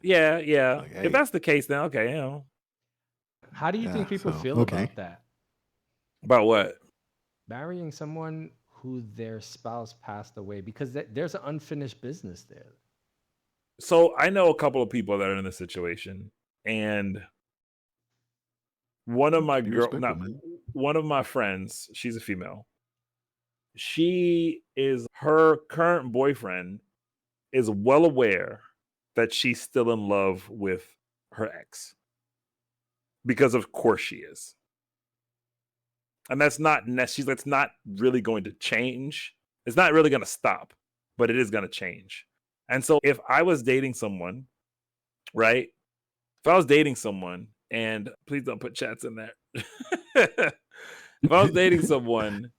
Speaker 3: Yeah.
Speaker 4: Like, hey.
Speaker 3: If that's the case, then okay,
Speaker 2: How do you think people feel about that?
Speaker 3: About what?
Speaker 2: Marrying someone who their spouse passed away, because there's an unfinished business there.
Speaker 3: So I know a couple of people that are in this situation, and one of my one of my friends, she's a female. Her current boyfriend is well aware that she's still in love with her ex, because of course she is. And that's not really going to change. It's not really going to stop, but it is going to change. And so if I was dating someone, right? If I was dating someone, and please don't put chats in there. If I was dating someone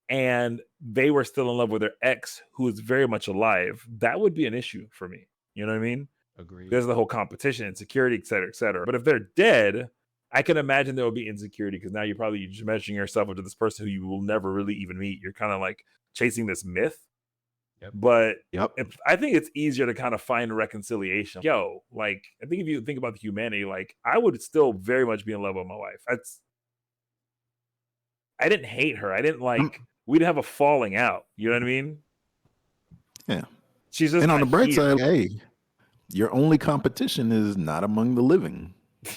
Speaker 3: and they were still in love with their ex who is very much alive, that would be an issue for me. You know what I mean?
Speaker 2: Agreed.
Speaker 3: There's the whole competition, insecurity, et cetera, et cetera. But if they're dead, I can imagine there will be insecurity because now you're just measuring yourself into this person who you will never really even meet. You're kind of like chasing this myth.
Speaker 2: Yep.
Speaker 3: But I think it's easier to kind of find a reconciliation. Like, I think if you think about the humanity, like, I would still very much be in love with my wife. I didn't hate her. I didn't we'd have a falling out. You know what I mean?
Speaker 4: Yeah.
Speaker 3: She's just
Speaker 4: and on the bright
Speaker 3: here.
Speaker 4: side, hey, your only competition is not among the living.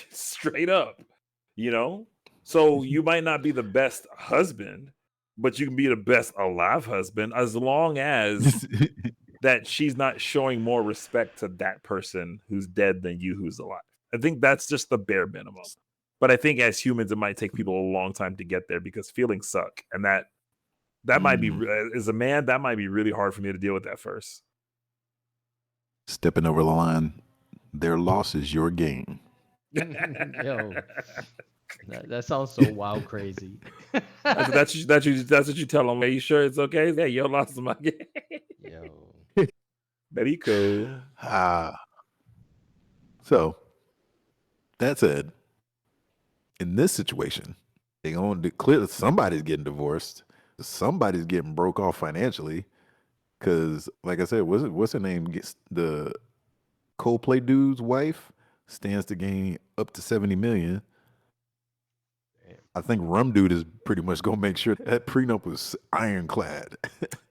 Speaker 3: Straight up, So you might not be the best husband, but you can be the best alive husband as long as that she's not showing more respect to that person who's dead than you who's alive. I think that's just the bare minimum. But I think as humans, it might take people a long time to get there because feelings suck. And that might be, as a man, that might be really hard for me to deal with that first.
Speaker 4: Stepping over the line, their loss is your gain.
Speaker 2: Yo, that sounds so wild crazy.
Speaker 3: That's what you tell them. Are you sure it's okay? Yeah, your loss is my game.
Speaker 2: Yo,
Speaker 3: Very cool.
Speaker 4: So that said, in this situation, they're going to declare somebody's getting divorced, somebody's getting broke off financially, because, like I said, what's her name? Gets the Coldplay dude's wife stands to gain up to $70 million. I think Rum Dude is pretty much gonna make sure that prenup was ironclad.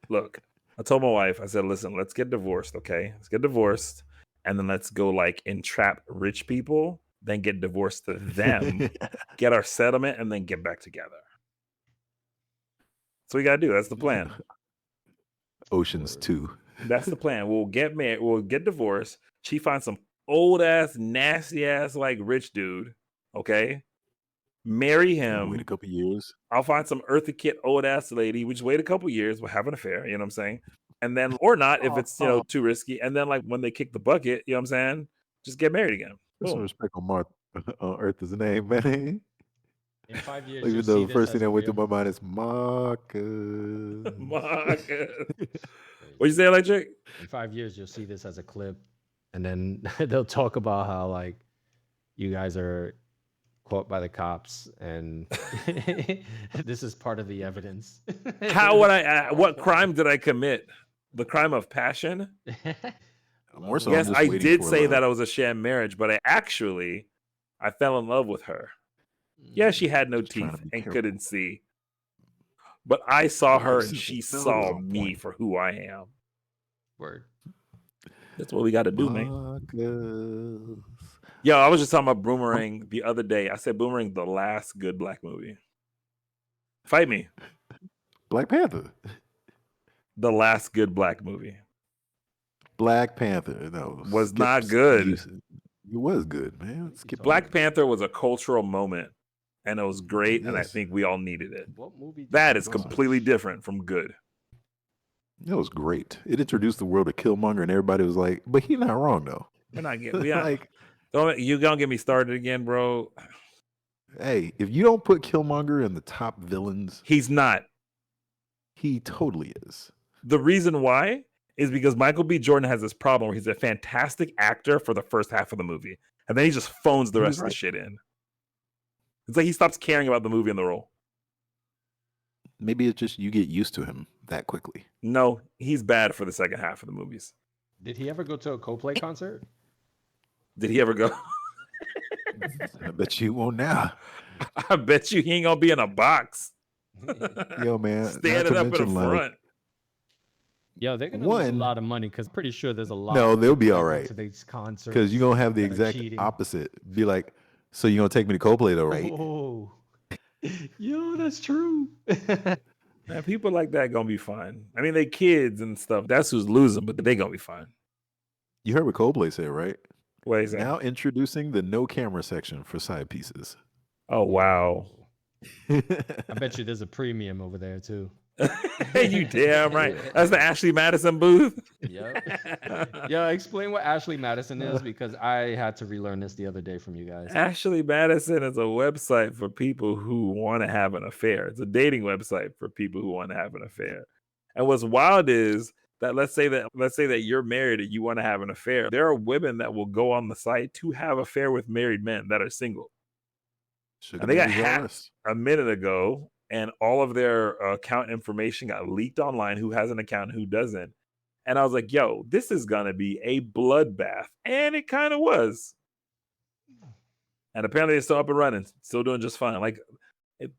Speaker 3: Look, I told my wife, I said, listen, let's get divorced, okay? Let's get divorced, and then let's go entrap rich people, then get divorced to them, get our settlement, and then get back together. That's what we gotta do. That's the plan.
Speaker 4: Oceans 2.
Speaker 3: That's the plan. We'll get married. We'll get divorced. She finds some old ass, nasty ass, rich dude. Okay. marry
Speaker 4: Wait a
Speaker 3: him.
Speaker 4: couple years.
Speaker 3: I'll find some earthy kit old ass lady. We just wait a couple years. We'll have an affair. You know what I'm saying? And then, or not, if it's too risky. And then, like when they kick the bucket, you know what I'm saying? Just get married again.
Speaker 4: Put some
Speaker 3: Boom.
Speaker 4: respect on on Earth's name, man.
Speaker 2: In 5 years,
Speaker 4: Even
Speaker 2: you'll
Speaker 4: though
Speaker 2: see
Speaker 4: the first
Speaker 2: this
Speaker 4: thing
Speaker 2: as
Speaker 4: that
Speaker 2: a
Speaker 4: went through
Speaker 2: real.
Speaker 4: my mind is Marcus.
Speaker 3: Marcus. What'd you say, Electrik?
Speaker 2: In 5 years, you'll see this as a clip, and then they'll talk about how like you guys are caught by the cops, and this is part of the evidence.
Speaker 3: How would I? What crime did I commit? The crime of passion?
Speaker 4: More so,
Speaker 3: Yes,
Speaker 4: I'm just
Speaker 3: I
Speaker 4: waiting
Speaker 3: did
Speaker 4: for
Speaker 3: say
Speaker 4: love.
Speaker 3: that I was a sham marriage, but I fell in love with her. Yeah, she had no
Speaker 4: Just trying
Speaker 3: teeth
Speaker 4: to be
Speaker 3: and
Speaker 4: careful.
Speaker 3: couldn't see. But I saw her and
Speaker 4: No,
Speaker 3: she
Speaker 4: that
Speaker 3: saw
Speaker 4: was on
Speaker 3: me
Speaker 4: point.
Speaker 3: for who I am.
Speaker 2: Word.
Speaker 3: That's what we got to do, man.
Speaker 4: Marcus.
Speaker 3: Yo, I was just talking about Boomerang the other day. I said Boomerang, the last good black movie. Fight me.
Speaker 4: Black Panther.
Speaker 3: The last good black movie.
Speaker 4: Black Panther. No,
Speaker 3: Was not good.
Speaker 4: It was good, man. Skip
Speaker 3: Black Panther was a cultural moment, and it was great, and I
Speaker 4: Yes.
Speaker 3: think we all needed it.
Speaker 2: What movie? did
Speaker 3: That
Speaker 2: you
Speaker 3: is
Speaker 2: watch?
Speaker 3: completely different from good.
Speaker 4: It was great. It introduced the world of Killmonger, and everybody was like, "But he's not wrong, though."
Speaker 3: We're not getting. We are,
Speaker 4: Like,
Speaker 3: you gonna get me started again, bro?
Speaker 4: hey, if you don't put Killmonger in the top villains,
Speaker 3: He's not.
Speaker 4: he totally is.
Speaker 3: The reason why is because Michael B. Jordan has this problem where he's a fantastic actor for the first half of the movie, and then he just phones the
Speaker 4: He
Speaker 3: rest
Speaker 4: was
Speaker 3: of
Speaker 4: right.
Speaker 3: the shit in. It's like he stops caring about the movie and the role.
Speaker 4: Maybe it's just you get used to him that quickly.
Speaker 3: No, he's bad for the second half of the movies.
Speaker 2: Did he ever go to a Coldplay concert?
Speaker 3: Did he ever go?
Speaker 4: I bet you won't now.
Speaker 3: I bet you he ain't gonna be in a box.
Speaker 4: Yo, man.
Speaker 3: Standing up in the front.
Speaker 2: Yo, they're gonna lose a
Speaker 4: One-
Speaker 2: lot of money because pretty sure there's a lot.
Speaker 4: No,
Speaker 2: of
Speaker 4: they'll be
Speaker 2: people that
Speaker 4: all
Speaker 2: go
Speaker 4: right.
Speaker 2: to these concerts
Speaker 4: Because you're going to have the
Speaker 2: that are
Speaker 4: exact
Speaker 2: cheating.
Speaker 4: opposite. Be like, so you're going to take me to Coldplay, though, right?
Speaker 2: Oh, yo, that's true.
Speaker 3: Man, people like that gonna be fine. I mean, they kids and stuff. That's who's losing, but they gonna be fine.
Speaker 4: You heard what Coldplay said, right?
Speaker 3: What is that?
Speaker 4: Now introducing the no camera section for side pieces.
Speaker 3: Oh wow.
Speaker 2: I bet you there's a premium over there too.
Speaker 3: You damn right. That's the Ashley Madison booth.
Speaker 2: Yep. Yeah, explain what Ashley Madison is because I had to relearn this the other day from you guys.
Speaker 3: Ashley Madison is a website for people who want to have an affair. It's a dating website for people who want to have an affair. And what's wild is that let's say that you're married and you want to have an affair. There are women that will go on the site to have affair with married men that are single. And they got hacked a minute ago, and all of their account information got leaked online. Who has an account and who doesn't? And I was like, yo, this is going to be a bloodbath. And it kind of was. And apparently it's still up and running, still doing just fine. Like,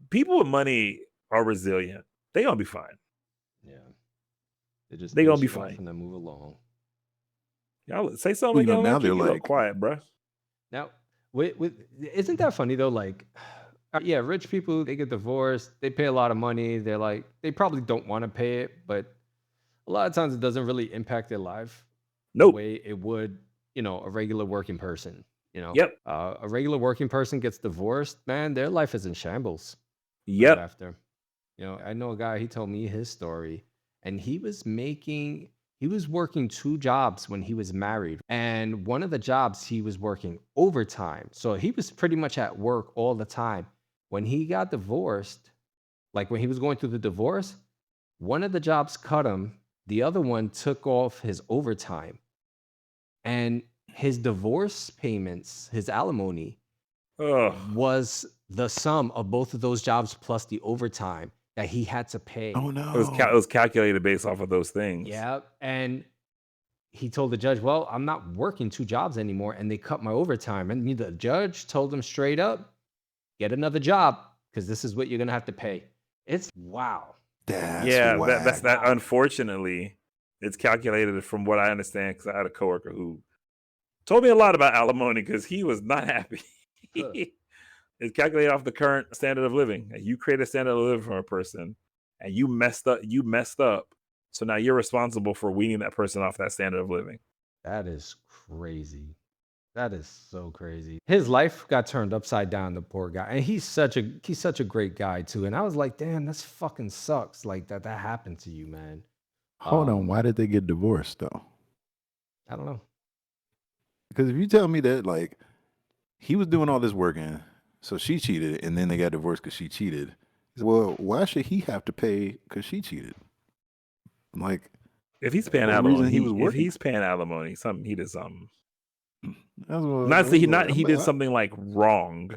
Speaker 3: people with money are resilient. They're going to be fine.
Speaker 2: Yeah. They
Speaker 3: They gonna
Speaker 2: push
Speaker 3: be
Speaker 2: it off
Speaker 3: fine.
Speaker 2: and then move along.
Speaker 3: Y'all say something
Speaker 4: Well,
Speaker 3: again.
Speaker 4: now they're
Speaker 3: You look
Speaker 4: like-
Speaker 3: quiet, bro.
Speaker 2: Now, isn't that funny though? Like, yeah, rich people, they get divorced, they pay a lot of money. They're like, they probably don't want to pay it, but a lot of times it doesn't really impact their life the
Speaker 3: Nope.
Speaker 2: way it would, a regular working person.
Speaker 3: Yep.
Speaker 2: A regular working person gets divorced, man, their life is in shambles. right
Speaker 3: Yep.
Speaker 2: After, I know a guy. He told me his story, and he was working 2 jobs when he was married, and one of the jobs he was working overtime, so he was pretty much at work all the time. When he got divorced, like when he was going through the divorce, one of the jobs cut him, the other one took off his overtime, and his divorce payments, his alimony,
Speaker 3: Ugh.
Speaker 2: was the sum of both of those jobs plus the overtime that he had to pay.
Speaker 4: Oh, no.
Speaker 3: It was calculated based off of those things.
Speaker 2: Yeah. And he told the judge, well, I'm not working 2 jobs anymore, and they cut my overtime. And the judge told him straight up, get another job because this is what you're going to have to pay. It's wow.
Speaker 4: That's
Speaker 3: That's
Speaker 4: whack.
Speaker 3: that. Unfortunately, it's calculated from what I understand because I had a coworker who told me a lot about alimony because he was not happy.
Speaker 2: Huh.
Speaker 3: It's calculated off the current standard of living. You create a standard of living for a person, and you messed up. So now you're responsible for weaning that person off that standard of living.
Speaker 2: That is crazy. That is so crazy. His life got turned upside down, the poor guy. And he's such a great guy too. And I was like, damn, that's fucking sucks. Like that happened to you, man.
Speaker 4: Hold on,
Speaker 2: Um,
Speaker 4: why did they get divorced though?
Speaker 2: I don't know.
Speaker 4: Because if you tell me that like he was doing all this working, so she cheated, and then they got divorced because she cheated. Well, why should he have to pay because she cheated? Like,
Speaker 3: If he's paying
Speaker 4: the
Speaker 3: alimony,
Speaker 4: reason he was
Speaker 3: if
Speaker 4: working.
Speaker 3: he's paying alimony, he did something.
Speaker 4: That's what,
Speaker 3: Not that
Speaker 4: that's what-
Speaker 3: he
Speaker 4: I'm
Speaker 3: did
Speaker 4: like,
Speaker 3: something like wrong,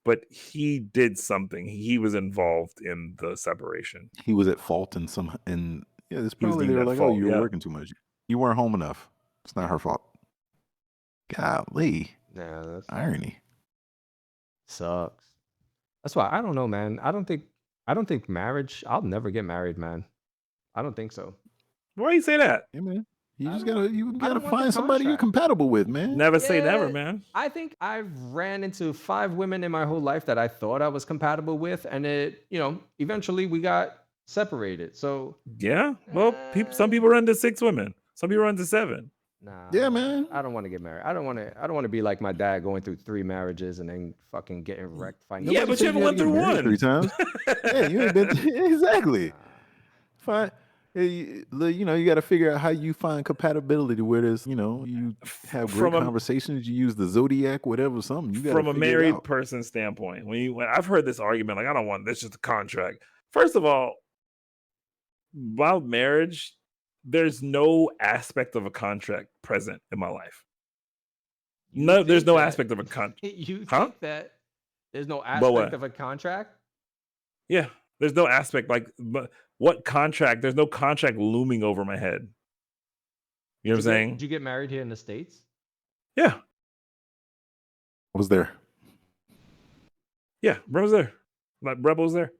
Speaker 3: but he did something. He was involved in the separation.
Speaker 4: he was at fault in some, and yeah, it's
Speaker 3: He was
Speaker 4: probably they
Speaker 3: deemed
Speaker 4: were
Speaker 3: at
Speaker 4: like,
Speaker 3: fault,
Speaker 4: oh, you're
Speaker 3: yeah.
Speaker 4: working too much. You weren't home enough. It's not her fault. Golly,
Speaker 2: Yeah, that
Speaker 4: irony.
Speaker 2: sucks. That's why I don't know, man. I don't think marriage. I'll never get married, man. I don't think so.
Speaker 3: Why do you say that?
Speaker 4: Yeah, man. You
Speaker 2: I
Speaker 4: just
Speaker 2: don't-
Speaker 4: gotta, you
Speaker 2: I
Speaker 4: gotta
Speaker 2: don't want the
Speaker 4: find somebody you're
Speaker 2: contract.
Speaker 4: compatible with, man.
Speaker 3: Never say never,
Speaker 2: Yeah,
Speaker 3: man.
Speaker 2: I think I've ran into 5 women in my whole life that I thought I was compatible with, and eventually we got separated. So
Speaker 3: Yeah. Well, some people run to 6 women. Some people run to 7.
Speaker 2: nah,
Speaker 4: Yeah, man.
Speaker 2: I don't want to get married. I don't want to be like my dad going through 3 marriages and then fucking getting wrecked financially.
Speaker 3: Yeah, but you
Speaker 4: said
Speaker 3: haven't
Speaker 4: had
Speaker 3: went
Speaker 4: to get
Speaker 3: through
Speaker 4: married
Speaker 3: one.
Speaker 4: 3 times. Yeah, you ain't been exactly.
Speaker 2: Nah.
Speaker 4: Fine. You got to figure out how you find compatibility where there's, you have great
Speaker 3: From a-
Speaker 4: conversations. You use the Zodiac, whatever, something. You got
Speaker 3: From
Speaker 4: to
Speaker 3: a
Speaker 4: figure it
Speaker 3: married
Speaker 4: out.
Speaker 3: person standpoint, when I've heard this argument, like I don't want this, just a contract. First of all, while marriage, there's no aspect of a contract present in my life.
Speaker 2: You
Speaker 3: No, there's
Speaker 2: think
Speaker 3: no
Speaker 2: that-
Speaker 3: aspect of a contract.
Speaker 2: You
Speaker 3: Huh?
Speaker 2: think that there's no
Speaker 3: what?
Speaker 2: aspect of a contract?
Speaker 3: Yeah, there's no aspect but what contract? There's no contract looming over my head. You know what I'm saying?
Speaker 2: Did you get married here in the States?
Speaker 3: Yeah,
Speaker 4: I was there.
Speaker 3: yeah. Bro was there. Like Rebel was there.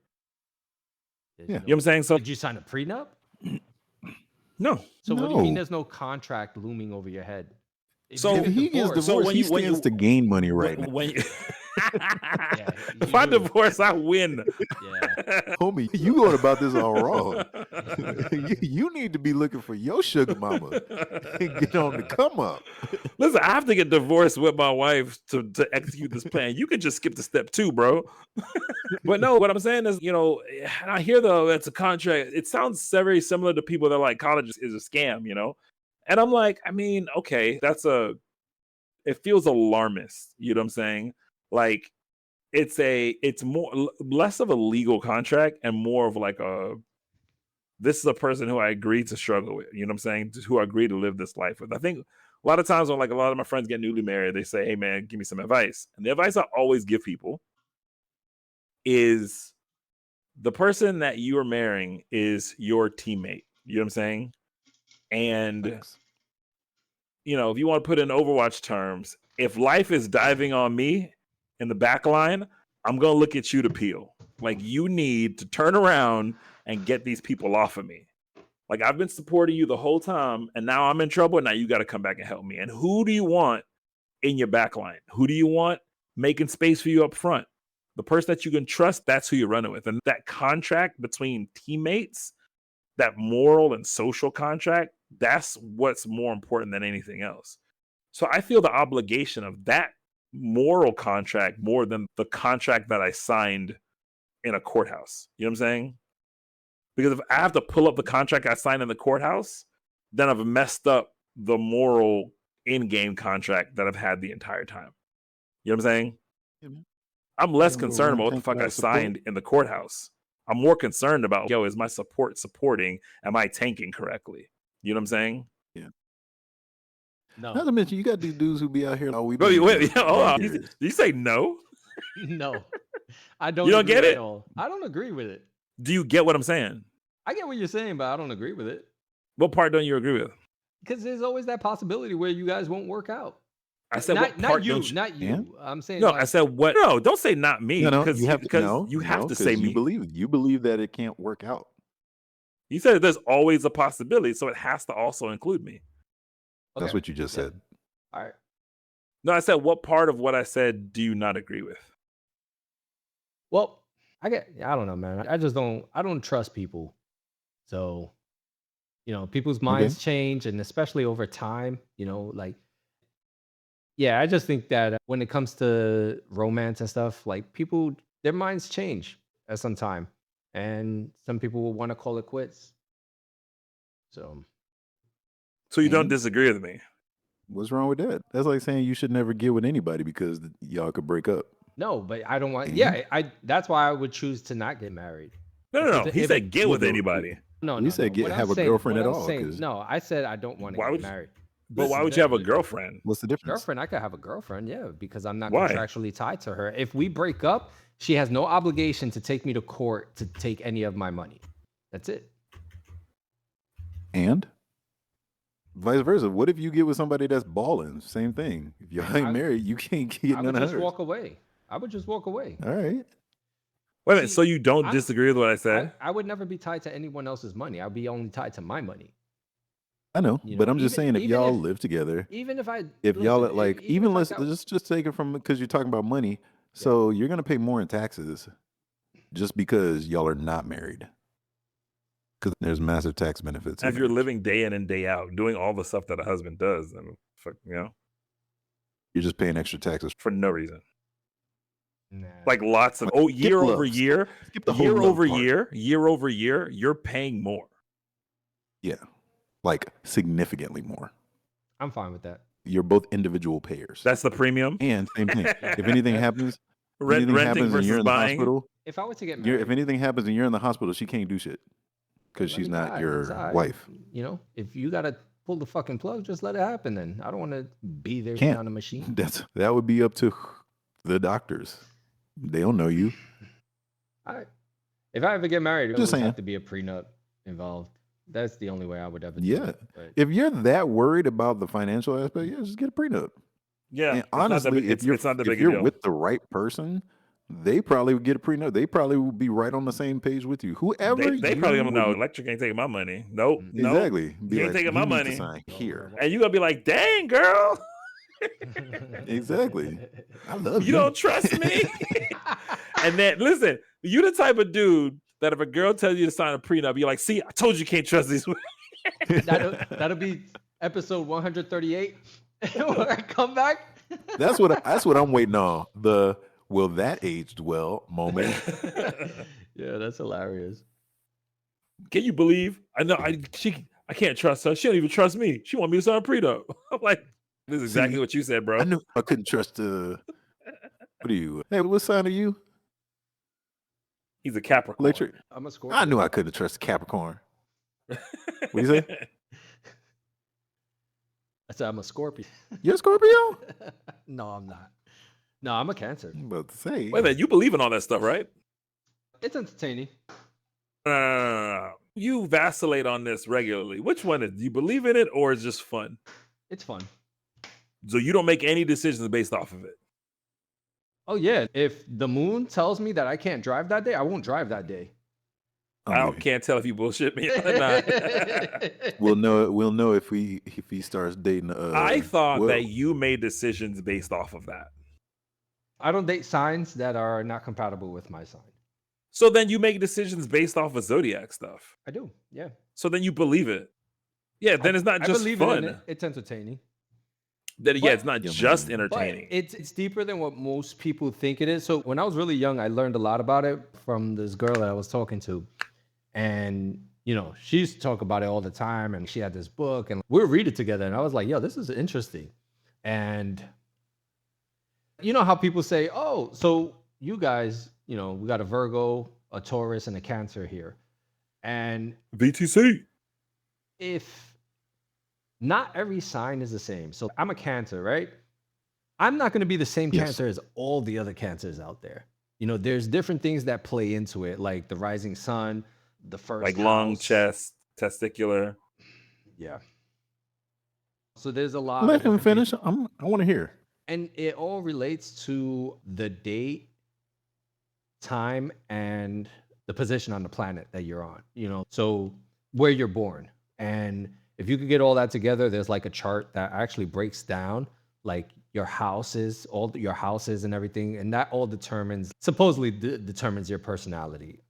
Speaker 2: There's
Speaker 4: Yeah.
Speaker 3: You know what I'm saying? So
Speaker 2: Did you sign a prenup?
Speaker 3: no.
Speaker 2: So what do you mean
Speaker 4: No.
Speaker 2: there's no contract looming over your head?
Speaker 3: So-
Speaker 2: you
Speaker 4: If
Speaker 2: get
Speaker 4: he gets
Speaker 2: divorced-
Speaker 4: divorced,
Speaker 3: when
Speaker 4: he
Speaker 3: you- when
Speaker 4: stands
Speaker 3: you-
Speaker 4: to gain money right now.
Speaker 3: when you
Speaker 2: you
Speaker 3: if I
Speaker 2: do.
Speaker 3: divorce, I win.
Speaker 2: Yeah.
Speaker 4: Homie, you going about this all wrong. you need to be looking for your sugar mama and get on the come up.
Speaker 3: Listen, I have to get divorced with my wife to execute this plan. You can just skip to step 2, bro. But no, what I'm saying is, and I hear though it's a contract. It sounds very similar to people that are like college is a scam, And I'm like, I mean, okay, it feels alarmist. You know what I'm saying? Like it's more less of a legal contract and more of like this is a person who I agreed to struggle with. You know what I'm saying? Who I agreed to live this life with. I think a lot of times when like a lot of my friends get newly married, they say, "Hey man, give me some advice." And the advice I always give people is the person that you are marrying is your teammate. You know what I'm saying? And
Speaker 4: Thanks.
Speaker 3: if you want to put it in Overwatch terms, if life is diving on me in the back line, I'm going to look at you to peel. Like, you need to turn around and get these people off of me. Like, I've been supporting you the whole time, and now I'm in trouble, and now you got to come back and help me. And who do you want in your back line? Who do you want making space for you up front? The person that you can trust, that's who you're running with. And that contract between teammates, that moral and social contract, that's what's more important than anything else. So I feel the obligation of that moral contract more than the contract that I signed in a courthouse. You know what I'm saying? Because if I have to pull up the contract I signed in the courthouse, then I've messed up the moral in-game contract that I've had the entire time. You know what I'm saying?
Speaker 4: Yeah, man.
Speaker 3: I'm less
Speaker 4: Yeah,
Speaker 3: concerned
Speaker 4: we're
Speaker 3: about what the fuck I
Speaker 4: thinking about support.
Speaker 3: signed in the courthouse. I'm more concerned about, is my support supporting? Am I tanking correctly? You know what I'm saying?
Speaker 4: Not
Speaker 2: No.
Speaker 4: to mention, you got these dudes who be out here. Oh, we
Speaker 3: Wait, hold on.
Speaker 4: Here
Speaker 3: Did
Speaker 4: it is.
Speaker 3: you say no?
Speaker 2: No. I don't
Speaker 3: You don't
Speaker 2: agree
Speaker 3: get
Speaker 2: at
Speaker 3: it?
Speaker 2: all. I don't agree with it.
Speaker 3: Do you get what I'm saying?
Speaker 2: I get what you're saying, but I don't agree with it.
Speaker 3: What part don't you agree with?
Speaker 2: Because there's always that possibility where you guys won't work out.
Speaker 3: I said
Speaker 2: not,
Speaker 3: what part
Speaker 2: not you,
Speaker 3: don't you?
Speaker 2: not you.
Speaker 4: Yeah.
Speaker 2: I'm saying
Speaker 3: No,
Speaker 2: like,
Speaker 3: I said what? No, don't say not me.
Speaker 4: No,
Speaker 3: because
Speaker 4: you have to.
Speaker 3: you have to
Speaker 4: 'cause
Speaker 3: say
Speaker 4: you
Speaker 3: me.
Speaker 4: believe that it can't work out.
Speaker 3: You said there's always a possibility, so it has to also include me.
Speaker 4: That's
Speaker 2: okay,
Speaker 4: what you just
Speaker 2: yeah.
Speaker 4: said.
Speaker 2: All right.
Speaker 3: No, I said what part of what I said do you not agree with?
Speaker 2: Well, I don't know, man. I don't trust people. So, people's minds change, and especially over time, like Yeah, I just think that when it comes to romance and stuff, like people, their minds change at some time, and some people will want to call it quits. So
Speaker 3: So you don't
Speaker 4: And
Speaker 3: disagree with me?
Speaker 4: what's wrong with that? That's like saying you should never get with anybody because y'all could break up.
Speaker 2: no, but I don't want.
Speaker 4: And
Speaker 2: Yeah, I. That's why I would choose to not get married.
Speaker 3: No,
Speaker 2: If
Speaker 3: no,
Speaker 2: it's
Speaker 3: no. He
Speaker 2: if
Speaker 3: said get
Speaker 4: well,
Speaker 3: with anybody.
Speaker 2: no,
Speaker 4: we
Speaker 2: no,
Speaker 4: said
Speaker 2: no. What I'm
Speaker 4: have a
Speaker 2: saying,
Speaker 4: girlfriend
Speaker 2: what
Speaker 4: at
Speaker 2: I'm
Speaker 4: all.
Speaker 2: saying,
Speaker 4: Because
Speaker 2: no, I said I don't want to
Speaker 3: Why
Speaker 2: get
Speaker 3: would?
Speaker 2: married.
Speaker 3: But why would you have a girlfriend?
Speaker 4: what's the difference?
Speaker 2: Girlfriend, I could have a girlfriend, yeah, because I'm not
Speaker 3: Why?
Speaker 2: contractually tied to her. If we break up, she has no obligation to take me to court to take any of my money. That's it.
Speaker 4: And vice versa. What if you get with somebody that's balling? Same thing. If y'all ain't
Speaker 2: I-
Speaker 4: married, you can't get
Speaker 2: I
Speaker 4: none
Speaker 2: would
Speaker 4: of
Speaker 2: just
Speaker 4: hers.
Speaker 2: walk away. I would just walk away.
Speaker 4: All right.
Speaker 3: Wait a minute.
Speaker 2: See,
Speaker 3: So you don't
Speaker 2: I'm-
Speaker 3: disagree with what I said?
Speaker 2: I would never be tied to anyone else's money. I'd be only tied to my money.
Speaker 4: I know,
Speaker 2: You
Speaker 4: but
Speaker 2: know,
Speaker 4: I'm just
Speaker 2: even-
Speaker 4: saying if
Speaker 2: even
Speaker 4: y'all
Speaker 2: if-
Speaker 4: live together,
Speaker 2: Even if I,
Speaker 4: if y'all
Speaker 2: listen,
Speaker 4: like,
Speaker 2: if
Speaker 4: even
Speaker 2: I
Speaker 4: let's
Speaker 2: got-
Speaker 4: just take it from because you're talking about money. So you're gonna pay more in taxes just because y'all are not married. Because there's massive tax benefits. in
Speaker 3: If you're
Speaker 4: marriage.
Speaker 3: living day in and day out, doing all the stuff that a husband does, then
Speaker 4: You're just paying extra taxes.
Speaker 3: for no reason.
Speaker 2: Nah.
Speaker 3: Like lots of
Speaker 4: Skip
Speaker 3: year
Speaker 4: love.
Speaker 3: over year,
Speaker 4: Skip the whole
Speaker 3: year
Speaker 4: love
Speaker 3: over
Speaker 4: part.
Speaker 3: year over year, you're paying more.
Speaker 4: Yeah, like significantly more.
Speaker 2: I'm fine with that.
Speaker 4: You're both individual payers.
Speaker 3: That's the premium.
Speaker 4: And same thing. If anything happens,
Speaker 3: Renting
Speaker 4: and you're
Speaker 3: versus
Speaker 4: in the
Speaker 3: buying.
Speaker 4: hospital,
Speaker 2: If I were to get married,
Speaker 4: if anything happens and you're in the hospital, she can't do shit because
Speaker 2: let
Speaker 4: she's
Speaker 2: me
Speaker 4: not
Speaker 2: die.
Speaker 4: your
Speaker 2: It's all right.
Speaker 4: wife.
Speaker 2: You know, if you gotta pull the fucking plug, just let it happen. Then I don't want to be there
Speaker 4: Can't.
Speaker 2: on a machine.
Speaker 4: That would be up to the doctors. They don't know you.
Speaker 2: If I ever get married, it
Speaker 4: Just
Speaker 2: would
Speaker 4: saying.
Speaker 2: have to be a prenup involved. That's the only way I would ever do
Speaker 4: Yeah.
Speaker 2: it. But
Speaker 4: If you're that worried about the financial aspect, yeah, just get a prenup.
Speaker 3: Yeah.
Speaker 4: And honestly, if you're
Speaker 3: it's not the big
Speaker 4: if you're
Speaker 3: deal.
Speaker 4: with the right person, they probably would get a prenup. They probably would be right on the same page with you. Whoever
Speaker 3: They probably
Speaker 4: you
Speaker 3: gonna know
Speaker 4: would-
Speaker 3: Electrik ain't taking my money. Nope. Nope.
Speaker 4: exactly. Be
Speaker 3: You ain't
Speaker 4: like,
Speaker 3: taking
Speaker 4: you
Speaker 3: my
Speaker 4: need to
Speaker 3: money.
Speaker 4: sign here.
Speaker 3: And you gonna be like, dang girl,
Speaker 4: Exactly. I love
Speaker 3: you don't trust me. And then listen, you the type of dude that if a girl tells you to sign a prenup, you're like, see, I told you you can't trust these women.
Speaker 2: that'll be episode 138 when I come back.
Speaker 4: That's what I'm waiting on. The will that aged well moment.
Speaker 2: Yeah, that's hilarious.
Speaker 3: Can you believe? I know I can't trust her. She don't even trust me. She want me to sign a prenup. I'm like, this is exactly
Speaker 4: See,
Speaker 3: what you said, bro.
Speaker 4: I knew I couldn't trust what are you? Hey, what sign are you?
Speaker 3: He's a Capricorn.
Speaker 4: Electrik.
Speaker 2: I'm a Scorpio.
Speaker 4: I knew I couldn't trust Capricorn. What do you say?
Speaker 2: I said I'm a Scorpio.
Speaker 4: You're a Scorpio?
Speaker 2: No, I'm not. No, I'm a Cancer.
Speaker 4: I'm about to say.
Speaker 3: Wait a minute, you believe in all that stuff, right?
Speaker 2: It's entertaining.
Speaker 3: No. You vacillate on this regularly. Which one is? Do you believe in it or is it just fun?
Speaker 2: It's fun.
Speaker 3: So you don't make any decisions based off of it.
Speaker 2: Oh yeah, if the moon tells me that I can't drive that day, I won't drive that day.
Speaker 3: Can't tell if you bullshit me or not.
Speaker 4: We'll know if he starts dating.
Speaker 3: I thought
Speaker 4: Will.
Speaker 3: that you made decisions based off of that.
Speaker 2: I don't date signs that are not compatible with my sign.
Speaker 3: So then you make decisions based off of Zodiac stuff.
Speaker 2: I do, yeah.
Speaker 3: So then you believe it. Yeah, then it's not
Speaker 2: I
Speaker 3: just
Speaker 2: believe
Speaker 3: fun.
Speaker 2: in it. It's entertaining.
Speaker 3: Then yeah, it's not
Speaker 4: Yeah,
Speaker 3: just
Speaker 4: man.
Speaker 2: But
Speaker 3: entertaining.
Speaker 2: it's deeper than what most people think it is. So when I was really young, I learned a lot about it from this girl that I was talking to. And, you know, she used to talk about it all the time. And she had this book and we would read it together. And I was like, yo, this is interesting. And you know how people say, oh, so you guys, you know, we got a Virgo, a Taurus, and a Cancer here. And
Speaker 3: VTC.
Speaker 2: if not every sign is the same. So I'm a Cancer, right? I'm not going to be the same
Speaker 4: Yes.
Speaker 2: Cancer as all the other Cancers out there. You know, there's different things that play into it, like the rising sun, the first
Speaker 3: Like long
Speaker 2: house.
Speaker 3: chest, testicular.
Speaker 2: Yeah. So there's a lot.
Speaker 4: Let
Speaker 2: of
Speaker 4: him
Speaker 2: different
Speaker 4: finish. I want to hear.
Speaker 2: and it all relates to the date, time, and the position on the planet that you're on, you know, so where you're born. And if you could get all that together, there's like a chart that actually breaks down like your houses, your houses and everything. And that all supposedly determines your personality.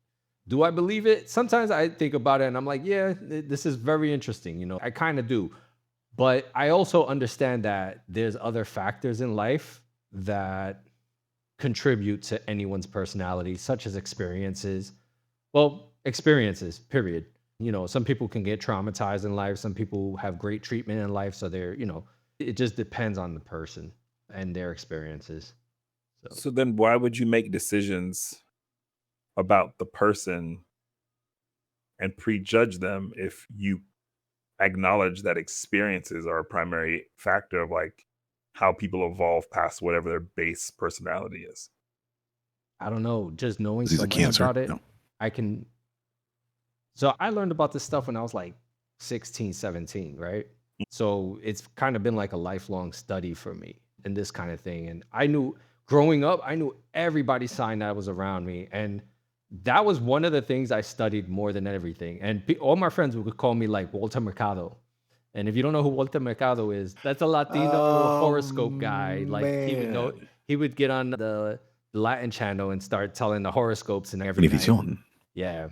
Speaker 2: Do I believe it? Sometimes I think about it and I'm like, yeah, this is very interesting. You know, I kind of do. But I also understand that there's other factors in life that contribute to anyone's personality, such as experiences. Well, experiences, period. Some people can get traumatized in life, some people have great treatment in life. So it just depends on the person and their experiences. So
Speaker 3: So then why would you make decisions about the person and prejudge them if you acknowledge that experiences are a primary factor of like how people evolve past whatever their base personality is?
Speaker 2: I don't know, just knowing
Speaker 4: 'Cause he's
Speaker 2: so
Speaker 4: a
Speaker 2: much
Speaker 4: Cancer.
Speaker 2: about it,
Speaker 4: No.
Speaker 2: I can. So I learned about this stuff when I was like 16, 17, right? So it's kind of been like a lifelong study for me in this kind of thing. And growing up, I knew everybody's sign that was around me. And that was one of the things I studied more than everything. And all my friends would call me like Walter Mercado. And if you don't know who Walter Mercado is, that's a Latino horoscope guy. Like
Speaker 4: Man.
Speaker 2: he would get on the Latin channel and start telling the horoscopes and every night.
Speaker 4: Benefición.
Speaker 2: Yeah.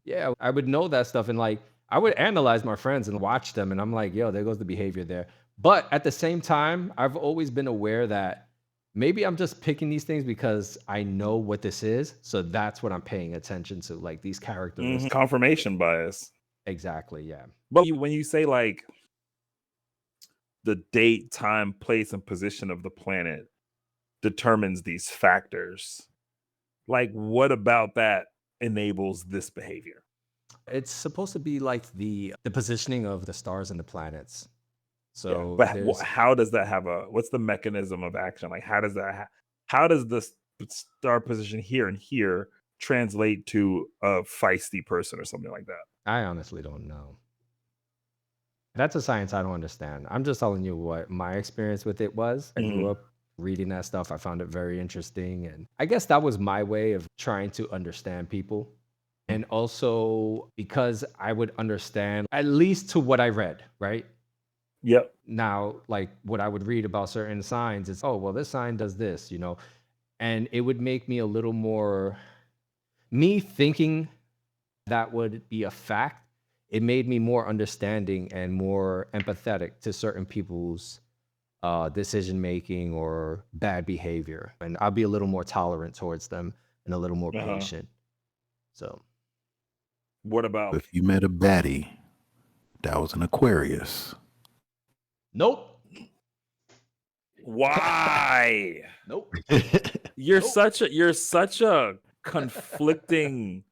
Speaker 2: Yeah, I would know that stuff, and like I would analyze my friends and watch them, and I'm like, yo, there goes the behavior there. But at the same time, I've always been aware that maybe I'm just picking these things because I know what this is. So that's what I'm paying attention to, like these characteristics.
Speaker 3: Confirmation bias.
Speaker 2: Exactly. Yeah.
Speaker 3: But when you say like the date, time, place, and position of the planet determines these factors, like what about that enables this behavior?
Speaker 2: It's supposed to be like the positioning of the stars and the planets. So
Speaker 3: But
Speaker 2: there's
Speaker 3: how does that have what's the mechanism of action? Like how does that how does this star position here and here translate to a feisty person or something like that?
Speaker 2: I honestly don't know. That's a science I don't understand. I'm just telling you what my experience with it was. I grew up reading that stuff. I found it very interesting. And I guess that was my way of trying to understand people. And also because I would understand, at least to what I read, right?
Speaker 3: Yep.
Speaker 2: Now, like what I would read about certain signs is, oh, well, this sign does this, and it would make me a little more, me thinking that would be a fact. It made me more understanding and more empathetic to certain people's decision making or bad behavior, and I'll be a little more tolerant towards them and a little more patient. So,
Speaker 3: what about
Speaker 4: If you met a baddie that was an Aquarius?
Speaker 2: nope.
Speaker 3: Why?
Speaker 2: Nope.
Speaker 3: You're such a conflicting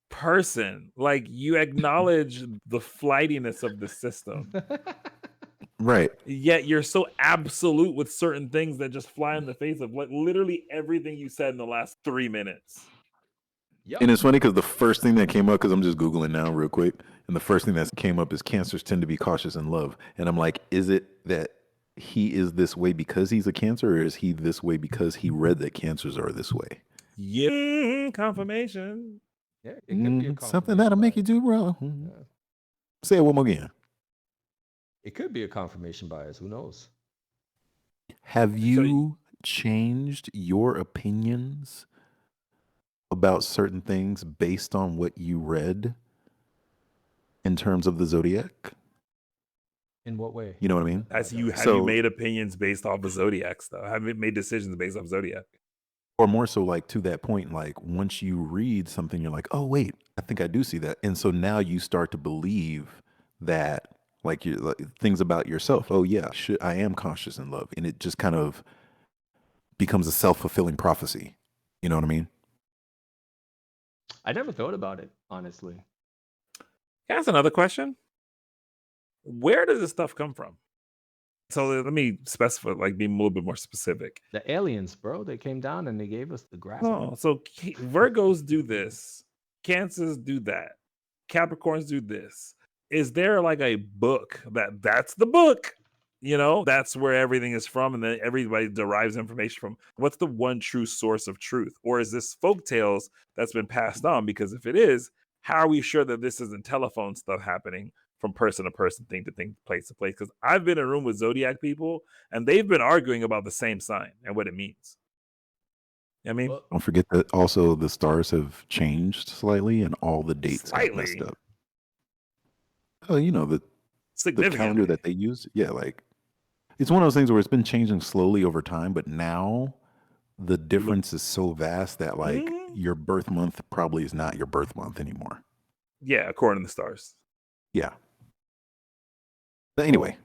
Speaker 3: person. Like you acknowledge the flightiness of the system,
Speaker 4: Right.
Speaker 3: yet you're so absolute with certain things that just fly in the face of like literally everything you said in the last 3 minutes.
Speaker 2: Yep.
Speaker 4: And it's funny because the first thing that came up, because I'm just Googling now real quick, and the first thing that came up is cancers tend to be cautious in love. And I'm like, is it that he is this way because he's a Cancer, or is he this way because he read that cancers are this way?
Speaker 3: Yeah, confirmation.
Speaker 2: Yeah, it could be a
Speaker 4: Something that'll make you do wrong.
Speaker 2: Yeah.
Speaker 4: Say it one more again.
Speaker 2: It could be a confirmation bias. Who knows?
Speaker 4: Have you changed your opinions about certain things based on what you read in terms of the Zodiac?
Speaker 2: In what way?
Speaker 4: You know what I mean?
Speaker 3: Have you made opinions based off of Zodiac stuff? Have you made decisions based off Zodiac?
Speaker 4: Or more so like to that point, like once you read something, you're like, oh, wait, I think I do see that. And so now you start to believe that like things about yourself. Oh, yeah, I am conscious in love. And it just kind of becomes a self-fulfilling prophecy. You know what I mean?
Speaker 2: I never thought about it, honestly.
Speaker 3: Can I ask another question? Where does this stuff come from? So let me specify, like be a little bit more specific.
Speaker 2: The aliens, bro, they came down and they gave us the grasp.
Speaker 3: Oh, so Virgos do this, Cancers do that, Capricorns do this. Is there like a book that's the book? That's where everything is from, and then everybody derives information from. What's the one true source of truth? Or is this folk tales that's been passed on? Because if it is, how are we sure that this isn't telephone stuff happening from person to person, thing to thing, place to place? Because I've been in a room with Zodiac people, and they've been arguing about the same sign and what it means. I mean,
Speaker 4: don't forget that also the stars have changed slightly, and all the dates got messed up. Oh, the calendar that they use, yeah, like it's one of those things where it's been changing slowly over time, but now the difference is so vast that like your birth month probably is not your birth month anymore.
Speaker 3: Yeah, according to the stars.
Speaker 4: Yeah. But anyway,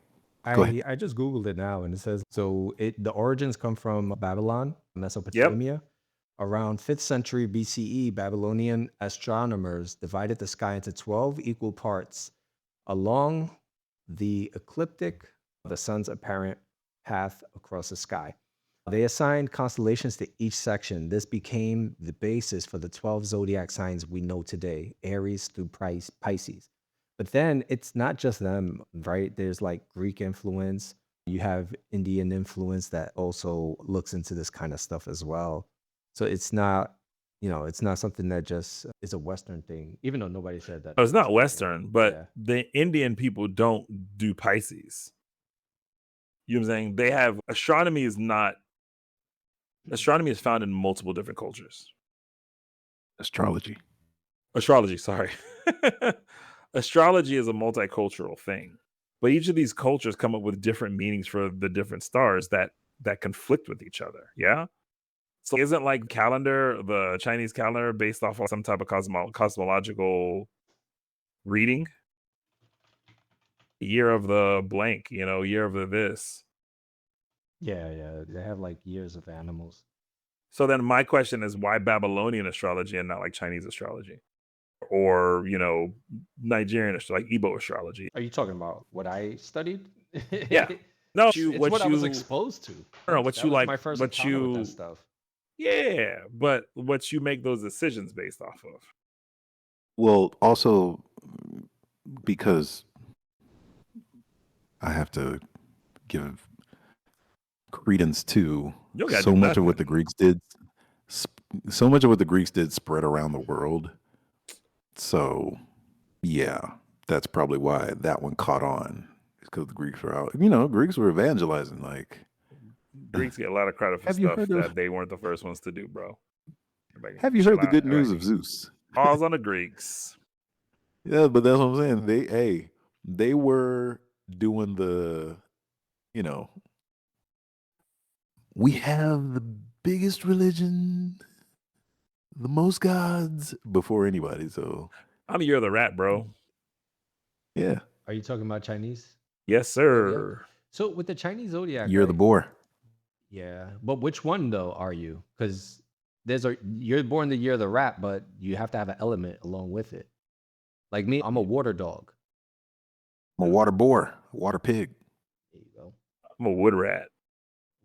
Speaker 4: go ahead.
Speaker 2: I just Googled it now and it says the origins come from Babylon,
Speaker 3: Yep.
Speaker 2: Mesopotamia. Around 5th century BCE, Babylonian astronomers divided the sky into 12 equal parts along the ecliptic, the sun's apparent path across the sky. They assigned constellations to each section. This became the basis for the 12 zodiac signs we know today, Aries through Pisces. But then it's not just them, right? There's like Greek influence. You have Indian influence that also looks into this kind of stuff as well. So it's not, it's not something that just is a Western thing, even though nobody said that.
Speaker 3: No, it's not Western, but
Speaker 2: Yeah.
Speaker 3: the Indian people don't do Pisces. You know what I'm saying? They have astronomy is found in multiple different cultures.
Speaker 4: Astrology.
Speaker 3: Astrology, sorry. Astrology is a multicultural thing, but each of these cultures come up with different meanings for the different stars that conflict with each other. Yeah. So isn't like the Chinese calendar based off of some type of cosmological reading? Year of the blank, year of the this.
Speaker 2: Yeah. They have like years of animals.
Speaker 3: So then my question is, why Babylonian astrology and not like Chinese astrology? Or, Nigerian astrology, like Igbo astrology.
Speaker 2: Are you talking about what I studied?
Speaker 3: Yeah. No,
Speaker 2: It's what I was exposed to.
Speaker 3: I don't know what
Speaker 2: That
Speaker 3: you
Speaker 2: was
Speaker 3: like,
Speaker 2: my first
Speaker 3: what
Speaker 2: encounter with
Speaker 3: you,
Speaker 2: that stuff.
Speaker 3: yeah, but what you make those decisions based off of.
Speaker 4: Well, also because I have to give credence to
Speaker 3: You gotta
Speaker 4: so
Speaker 3: do
Speaker 4: much of what the
Speaker 3: nothing.
Speaker 4: Greeks did. So much of what the Greeks did spread around the world. So, yeah, that's probably why that one caught on. It's because the Greeks were out. Greeks were evangelizing. Like,
Speaker 3: Greeks get a lot of credit for
Speaker 4: have you
Speaker 3: stuff
Speaker 4: heard of?
Speaker 3: that they weren't the first ones to do, bro. Everybody
Speaker 4: Have you
Speaker 3: chill
Speaker 4: heard the
Speaker 3: out.
Speaker 4: good news
Speaker 3: Everybody
Speaker 4: of Zeus?
Speaker 3: pause on the Greeks.
Speaker 4: Yeah, but that's what I'm saying. They were doing the, we have the biggest religion, the most gods before anybody. So
Speaker 3: I'm a year of the rat, bro.
Speaker 4: yeah,
Speaker 2: Are you talking about Chinese?
Speaker 3: Yes, sir.
Speaker 2: So with the Chinese zodiac,
Speaker 4: you're the
Speaker 2: right?
Speaker 4: boar.
Speaker 2: Yeah, but which one though are you? Because you're born the year of the rat, but you have to have an element along with it. Like me, I'm a water dog.
Speaker 4: I'm a water boar, a water pig.
Speaker 2: There you go,
Speaker 3: I'm a wood rat.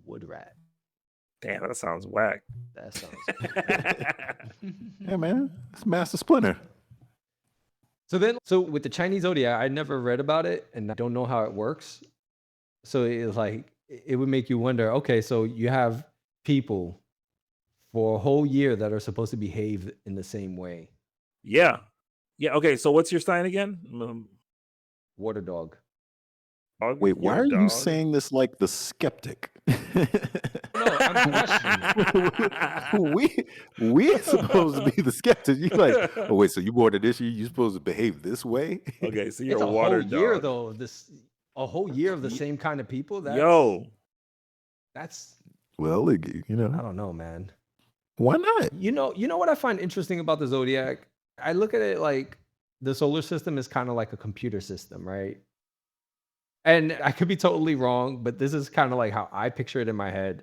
Speaker 2: wood rat.
Speaker 3: Damn, that sounds whack.
Speaker 2: That sounds.
Speaker 4: Yeah, man, it's Master Splinter.
Speaker 2: So with the Chinese zodiac, I never read about it and I don't know how it works. So it's like it would make you wonder. Okay, so you have people for a whole year that are supposed to behave in the same way.
Speaker 3: Yeah. Okay, so what's your sign again?
Speaker 2: Water dog.
Speaker 3: Dog?
Speaker 4: Wait, why
Speaker 3: You're
Speaker 4: are
Speaker 3: a
Speaker 4: you
Speaker 3: dog?
Speaker 4: saying this like the skeptic?
Speaker 2: No, I'm questioning.
Speaker 4: we are supposed to be the skeptics. You like, oh wait, so you born in this year? You supposed to behave this way?
Speaker 3: Okay, so you're
Speaker 2: It's
Speaker 3: a
Speaker 2: a
Speaker 3: water
Speaker 2: whole year
Speaker 3: dog.
Speaker 2: though. A whole year of the same kind of people. That's
Speaker 4: Well,
Speaker 2: I don't know, man.
Speaker 4: why not?
Speaker 2: You know what I find interesting about the zodiac? I look at it like the solar system is kind of like a computer system, right? And I could be totally wrong, but this is kind of like how I picture it in my head.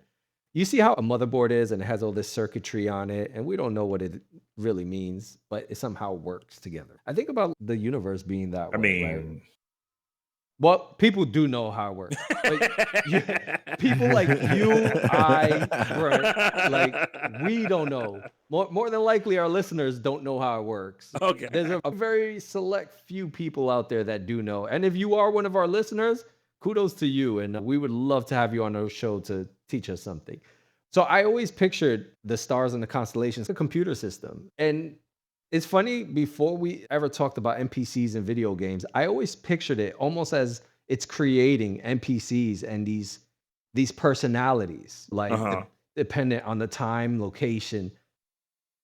Speaker 2: You see how a motherboard is and it has all this circuitry on it, and we don't know what it really means, but it somehow works together. I think about the universe being that
Speaker 3: I
Speaker 2: way, right?
Speaker 3: mean,
Speaker 2: Well, people do know how it works. People like you, Brent, like we don't know. More than likely, our listeners don't know how it works.
Speaker 3: Okay.
Speaker 2: There's a very select few people out there that do know. And if you are one of our listeners, kudos to you. And we would love to have you on our show to teach us something. So I always pictured the stars and the constellations, a computer system. And it's funny, before we ever talked about NPCs in video games, I always pictured it almost as it's creating NPCs and these personalities, like dependent on the time, location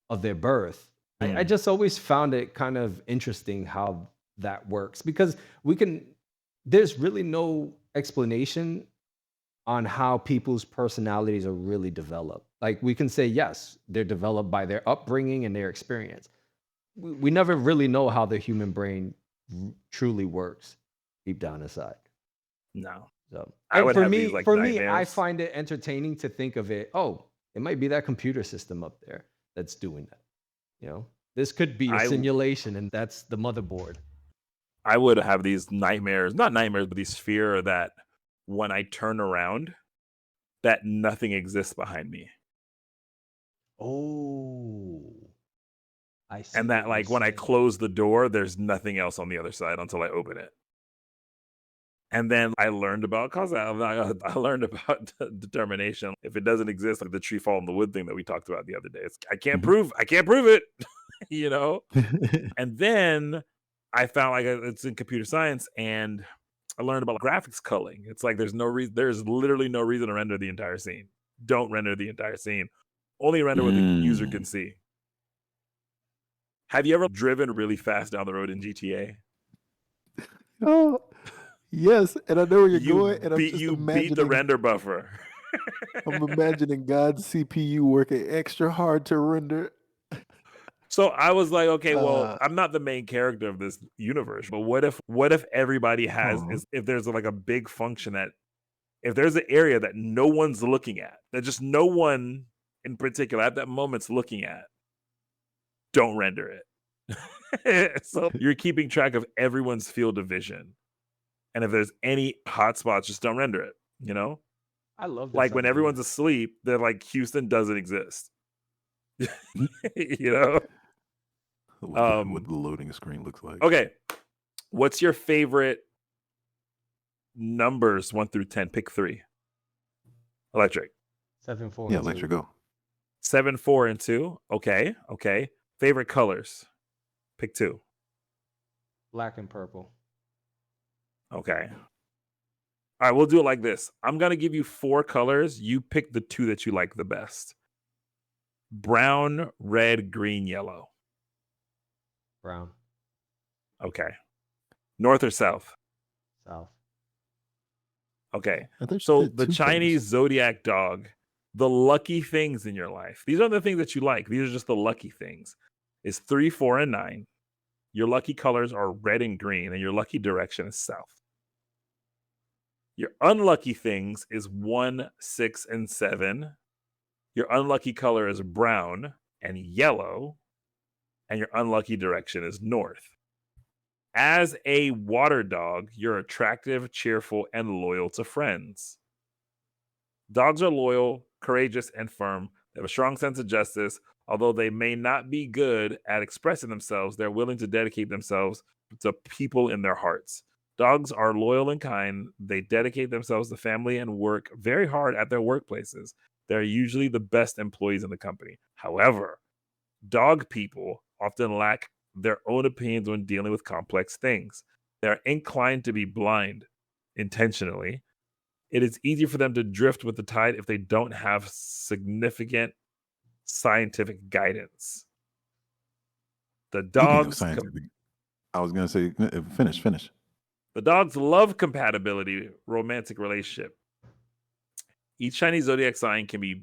Speaker 2: of their birth. I just always found it kind of interesting how that works, because we can there's really no explanation on how people's personalities are really developed. Like we can say, yes, they're developed by their upbringing and their experience. We never really know how the human brain truly works deep down inside.
Speaker 3: No,
Speaker 2: So,
Speaker 3: I would
Speaker 2: for
Speaker 3: have these
Speaker 2: me,
Speaker 3: like
Speaker 2: I
Speaker 3: nightmares.
Speaker 2: find it entertaining to think of it. Oh, it might be that computer system up there that's doing that. You know, this could be a
Speaker 3: I
Speaker 2: simulation, and that's the motherboard.
Speaker 3: I would have these nightmares, not nightmares, but these fear that when I turn around, that nothing exists behind me.
Speaker 2: Oh, I see
Speaker 3: And that
Speaker 2: what you're
Speaker 3: like when I
Speaker 2: saying.
Speaker 3: close the door, there's nothing else on the other side until I open it. And then I learned about causality. I learned about determination. If it doesn't exist, like the tree fall in the wood thing that we talked about the other day, I can't prove it, you know? And then I found like it's in computer science, and I learned about graphics culling. It's like there's literally no reason to render the entire scene. Don't render the entire scene. Only render what the user can see. Have you ever driven really fast down the road in GTA?
Speaker 4: Oh, yes, and I know where you're going, and I'm just
Speaker 3: You beat the
Speaker 4: imagining.
Speaker 3: render buffer.
Speaker 4: I'm imagining God's CPU working extra hard to render.
Speaker 3: So I was like, okay, well, I'm not the main character of this universe, but what if everybody has if there's like a big function that if there's an area that no one's looking at, that just no one in particular at that moment's looking at, don't render it. So you're keeping track of everyone's field of vision. And if there's any hotspots, just don't render it, you know?
Speaker 2: I love this
Speaker 3: Like when
Speaker 2: idea.
Speaker 3: everyone's asleep, they're like, Houston doesn't exist. You know?
Speaker 4: What the loading screen looks like.
Speaker 3: Okay. What's your favorite numbers 1 through 10? Pick 3. Electrik.
Speaker 2: 7, 4.
Speaker 4: Yeah,
Speaker 2: and 2.
Speaker 4: Electrik, go.
Speaker 3: 7, 4, and 2. Okay. Favorite colors? Pick 2.
Speaker 2: Black and purple.
Speaker 3: Okay. All right, we'll do it like this. I'm going to give you 4 colors. You pick the 2 that you like the best. Brown, red, green, yellow.
Speaker 2: Brown.
Speaker 3: Okay. North or south?
Speaker 2: South.
Speaker 3: Okay.
Speaker 4: I thought
Speaker 3: So
Speaker 4: you said
Speaker 3: the
Speaker 4: 2
Speaker 3: Chinese
Speaker 4: colors.
Speaker 3: Zodiac dog, the lucky things in your life. These are the things that you like. These are just the lucky things. Is 3, 4, and 9. Your lucky colors are red and green, and your lucky direction is south. Your unlucky things is 1, 6, and 7. Your unlucky color is brown and yellow, and your unlucky direction is north. As a water dog, you're attractive, cheerful, and loyal to friends. Dogs are loyal, courageous, and firm. They have a strong sense of justice. Although they may not be good at expressing themselves, they're willing to dedicate themselves to people in their hearts. Dogs are loyal and kind. They dedicate themselves to family and work very hard at their workplaces. They're usually the best employees in the company. However, dog people often lack their own opinions when dealing with complex things. They're inclined to be blind intentionally. It is easy for them to drift with the tide if they don't have significant scientific guidance. The
Speaker 4: Speaking of
Speaker 3: dogs
Speaker 4: scientific, I was going to say, finish.
Speaker 3: The dogs love compatibility, romantic relationship. Each Chinese zodiac sign can be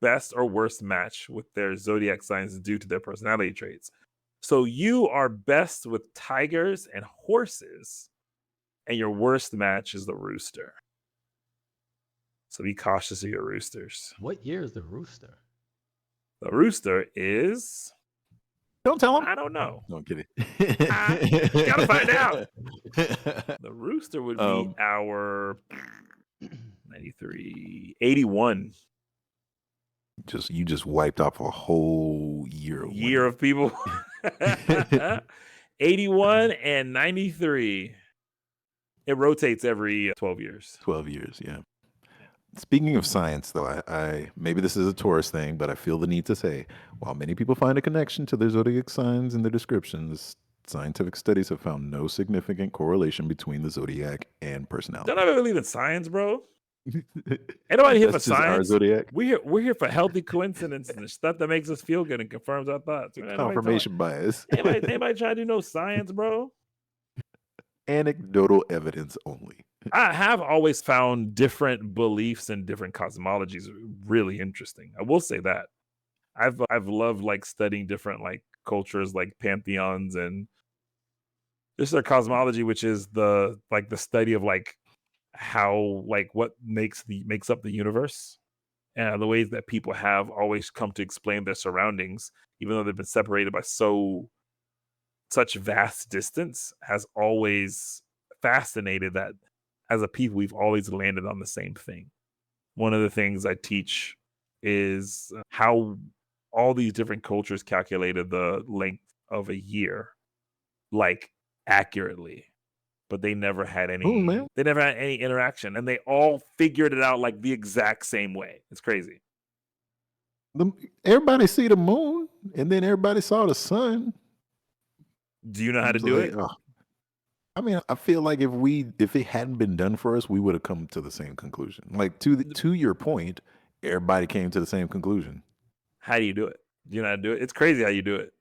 Speaker 3: best or worst match with their zodiac signs due to their personality traits. So you are best with tigers and horses, and your worst match is the rooster. So be cautious of your roosters.
Speaker 2: What year is the rooster?
Speaker 3: The rooster is...
Speaker 4: Don't tell him.
Speaker 3: I don't know.
Speaker 4: No, I'm kidding.
Speaker 3: Gotta find out. The rooster would be our 93, 81.
Speaker 4: You just wiped off a whole year.
Speaker 3: Of people. 81 and 93. It rotates every 12 years.
Speaker 4: 12 years, yeah. Speaking of science, though, I maybe this is a Taurus thing, but I feel the need to say, while many people find a connection to their zodiac signs in their descriptions, scientific studies have found no significant correlation between the zodiac and personality.
Speaker 3: Don't I believe in science, bro? Ain't nobody here for
Speaker 4: That's just our
Speaker 3: science.
Speaker 4: zodiac.
Speaker 3: We're here for healthy coincidence and stuff that makes us feel good and confirms our thoughts.
Speaker 4: Confirmation bias.
Speaker 3: Anybody try to do no science, bro?
Speaker 4: Anecdotal evidence only.
Speaker 3: I have always found different beliefs and different cosmologies really interesting. I will say that. I've loved like studying different like cultures like pantheons and just their cosmology, which is the study of like how like what makes up the universe and the ways that people have always come to explain their surroundings, even though they've been separated by such vast distance, has always fascinated that as a people we've always landed on the same thing. One of the things I teach is how all these different cultures calculated the length of a year, like accurately, but they never had
Speaker 4: man.
Speaker 3: any interaction, and they all figured it out like the exact same way. It's crazy.
Speaker 4: Everybody see the moon, and then everybody saw the sun.
Speaker 3: Do you know how to
Speaker 4: It's
Speaker 3: do
Speaker 4: like,
Speaker 3: it?
Speaker 4: I mean, I feel like if it hadn't been done for us, we would have come to the same conclusion. Like to your point, everybody came to the same conclusion.
Speaker 3: How do you do it? Do you know how to do it? It's crazy how you do it.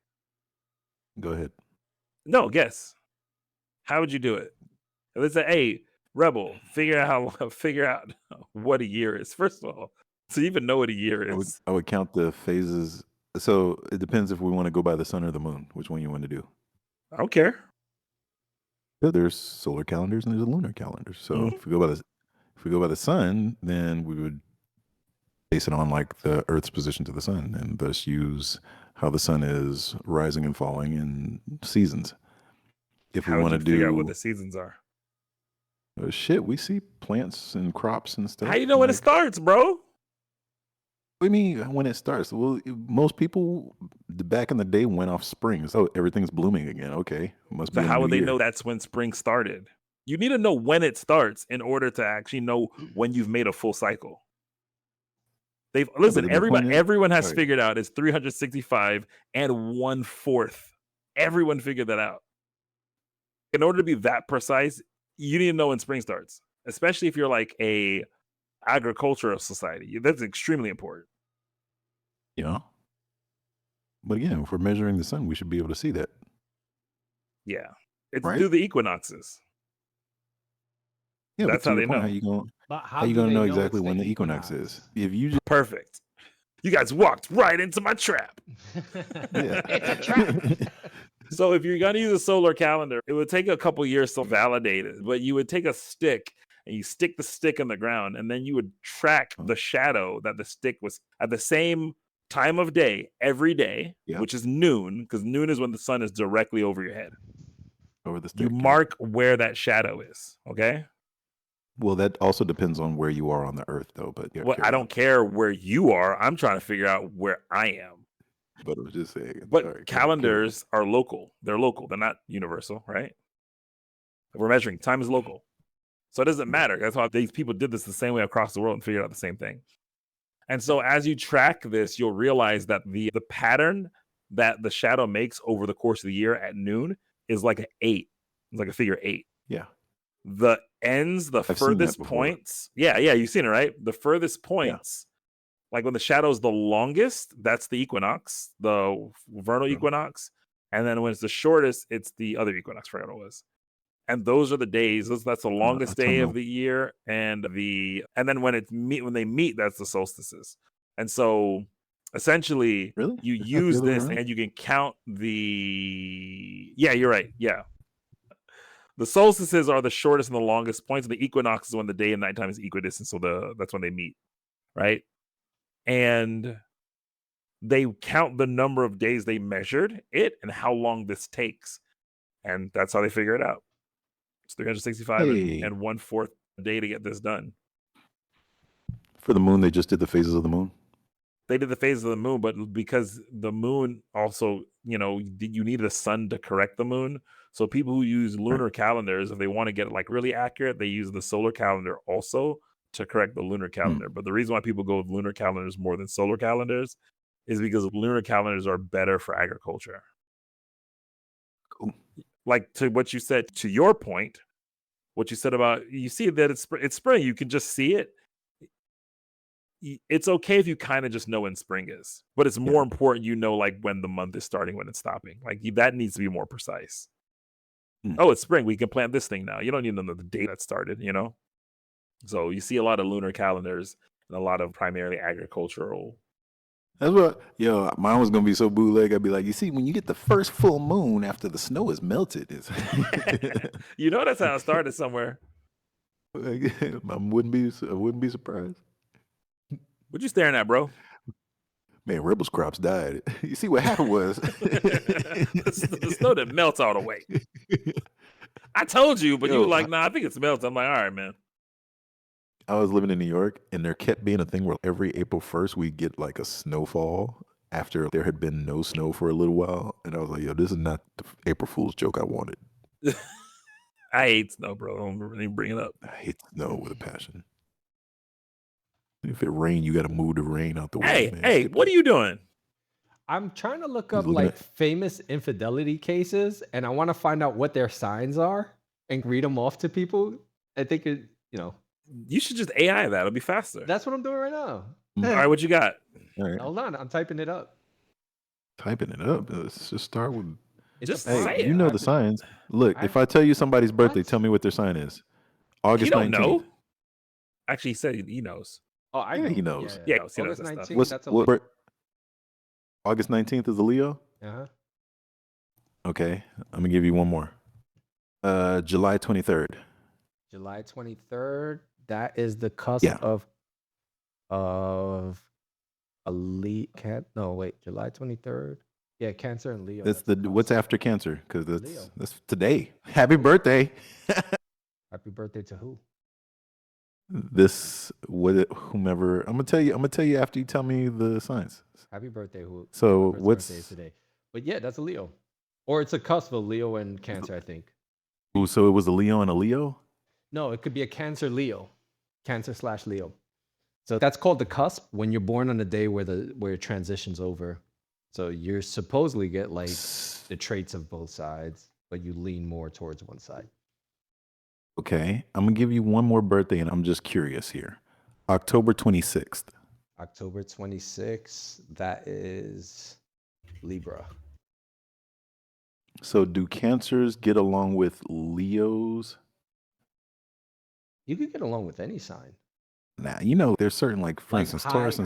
Speaker 4: Go ahead.
Speaker 3: No, guess. How would you do it? Let's say, hey, Rebel, figure out what a year is. First of all, so you even know what a year is.
Speaker 4: I would count the phases. So it depends if we want to go by the sun or the moon. Which one you want to do?
Speaker 3: I don't care.
Speaker 4: There's solar calendars and there's a lunar calendar. So if we go by the sun, then we would base it on like the Earth's position to the sun, and thus use how the sun is rising and falling in seasons. If
Speaker 3: How
Speaker 4: we
Speaker 3: would
Speaker 4: want
Speaker 3: you
Speaker 4: to
Speaker 3: figure out
Speaker 4: do
Speaker 3: what the seasons are?
Speaker 4: shit, we see plants and crops and stuff.
Speaker 3: How you know when it starts, bro?
Speaker 4: I mean, when it starts, well, most people back in the day went off spring. So everything's blooming again. Okay, must be.
Speaker 3: So
Speaker 4: a
Speaker 3: how
Speaker 4: new
Speaker 3: would they
Speaker 4: year.
Speaker 3: know that's when spring started? You need to know when it starts in order to actually know when you've made a full cycle. Listen,
Speaker 4: the point is-
Speaker 3: everyone has
Speaker 4: Right.
Speaker 3: figured out it's 365 and 1/4. Everyone figured that out. In order to be that precise, you need to know when spring starts, especially if you're like a agricultural society. That's extremely important.
Speaker 4: Yeah. But again, if we're measuring the sun, we should be able to see that.
Speaker 3: Yeah. It's
Speaker 4: Right?
Speaker 3: through the equinoxes.
Speaker 4: Yeah,
Speaker 3: That's
Speaker 4: but to
Speaker 3: how
Speaker 4: your
Speaker 3: they
Speaker 4: point,
Speaker 3: know.
Speaker 2: But
Speaker 4: how you
Speaker 2: do
Speaker 4: gonna
Speaker 2: they
Speaker 4: know
Speaker 2: it's
Speaker 4: exactly
Speaker 2: the
Speaker 4: when the equinox is?
Speaker 2: equinox?
Speaker 4: If you just
Speaker 3: Perfect. You guys walked right into my trap.
Speaker 2: It's a trap.
Speaker 3: So if you're going to use a solar calendar, it would take a couple years to validate it, but you would take a stick and you stick the stick in the ground, and then you would track the shadow that the stick was at the same time of day every day,
Speaker 4: Yeah.
Speaker 3: which is noon, because noon is when the sun is directly over your head.
Speaker 4: over the stick.
Speaker 3: You mark where that shadow is, okay?
Speaker 4: Well, that also depends on where you are on the earth, though. But yeah,
Speaker 3: Well, I
Speaker 4: carry
Speaker 3: don't care where you are. I'm trying to figure out where I am.
Speaker 4: on. But I was just saying.
Speaker 3: But
Speaker 4: Sorry, carry on.
Speaker 3: calendars are local. They're local. They're not universal, right? If we're measuring, time is local. So it doesn't matter. That's why these people did this the same way across the world and figured out the same thing. And so as you track this, you'll realize that the pattern that the shadow makes over the course of the year at noon is like an 8. It's like a figure 8.
Speaker 4: Yeah.
Speaker 3: The ends, the
Speaker 4: I've seen that
Speaker 3: furthest
Speaker 4: before.
Speaker 3: points. Yeah, you've seen it, right? The furthest points, like when the shadow's the longest, that's the equinox, the vernal
Speaker 4: Mhm.
Speaker 3: equinox. And then when it's the shortest, it's the other equinox, I forgot what it was. And those are the days. That's the longest day of
Speaker 4: autumnal.
Speaker 3: the year, and then when they meet, that's the solstices. And so, essentially,
Speaker 4: Really?
Speaker 3: you
Speaker 4: It's not the
Speaker 3: use
Speaker 4: other way
Speaker 3: this,
Speaker 4: around?
Speaker 3: and you can count the. Yeah, you're right. Yeah, the solstices are the shortest and the longest points, and the equinox is when the day and nighttime is equidistant. So that's when they meet, right? And they count the number of days they measured it and how long this takes, and that's how they figure it out. It's 365
Speaker 4: Hey.
Speaker 3: and 1/4 a day to get this done.
Speaker 4: For the moon, they just did the phases of the moon.
Speaker 3: They did the phases of the moon, but because the moon also, you need the sun to correct the moon. So people who use lunar calendars, if they want to get it like really accurate, they use the solar calendar also to correct the lunar calendar. But the reason why people go with lunar calendars more than solar calendars is because lunar calendars are better for agriculture.
Speaker 4: Cool.
Speaker 3: Like to what you said, to your point, what you said about, you see that it's spring, you can just see it. It's okay if you kind of just know when spring is, but it's more important like when the month is starting, when it's stopping. Like that needs to be more precise. Oh, it's spring. We can plant this thing now. You don't need to know the date that started, So you see a lot of lunar calendars and a lot of primarily agricultural.
Speaker 4: That's what, mine was gonna be so bootleg. I'd be like, you see, when you get the first full moon after the snow is melted, it's
Speaker 3: That's how it started somewhere.
Speaker 4: I wouldn't be surprised.
Speaker 3: What you staring at, bro?
Speaker 4: Man, Rebels crops died. You see what happened was
Speaker 3: the snow that melts all the way. I told you, but you were like, nah, I think it's melted. I'm like, all right, man.
Speaker 4: I was living in New York, and there kept being a thing where every April 1st we get like a snowfall after there had been no snow for a little while. And I was like, yo, this is not the April Fool's joke I wanted.
Speaker 3: I hate snow, bro. Don't really bring it up.
Speaker 4: I hate snow with a passion. If it rains, you got to move the rain out the way.
Speaker 3: Hey, what are you doing?
Speaker 2: I'm trying to look up like famous infidelity cases, and I want to find out what their signs are and read them off to people. I think
Speaker 3: you should just AI that. It'll be faster.
Speaker 2: That's what I'm doing right now.
Speaker 3: All right, what you got?
Speaker 4: All right.
Speaker 2: Hold on, I'm typing it up.
Speaker 4: Let's just start with.
Speaker 3: Just
Speaker 4: hey,
Speaker 3: say it.
Speaker 4: You know the signs. Look, if I tell you somebody's birthday, tell me what their sign is. August 19th.
Speaker 3: Know? Actually, he said he knows.
Speaker 2: Oh, I know.
Speaker 4: He knows.
Speaker 3: Yeah,
Speaker 2: August 19th. That's a
Speaker 4: Leo. August 19th is a Leo.
Speaker 2: Uh-huh.
Speaker 4: Okay, I'm gonna give you one more. July 23rd.
Speaker 2: July 23rd. That is the cusp of a Leo. July 23rd. Yeah, Cancer and Leo.
Speaker 4: That's what's after Cancer, because that's today. Happy birthday.
Speaker 2: Happy birthday to who?
Speaker 4: Whomever. I'm gonna tell you after you tell me the signs.
Speaker 2: Happy birthday, who?
Speaker 4: So what's
Speaker 2: birthday is today? But yeah, that's a Leo, or it's a cusp of Leo and Cancer, I think.
Speaker 4: Ooh, so it was a Leo and a Leo?
Speaker 2: No, it could be a Cancer Leo, Cancer/Leo. So that's called the cusp when you're born on the day where it transitions over. So you're supposedly get like the traits of both sides, but you lean more towards one side.
Speaker 4: Okay, I'm gonna give you one more birthday, and I'm just curious here. October 26th.
Speaker 2: October 26th. That is Libra.
Speaker 4: So do Cancers get along with Leos?
Speaker 2: You could get along with any sign.
Speaker 4: Nah, there's certain, like, for instance, Taurus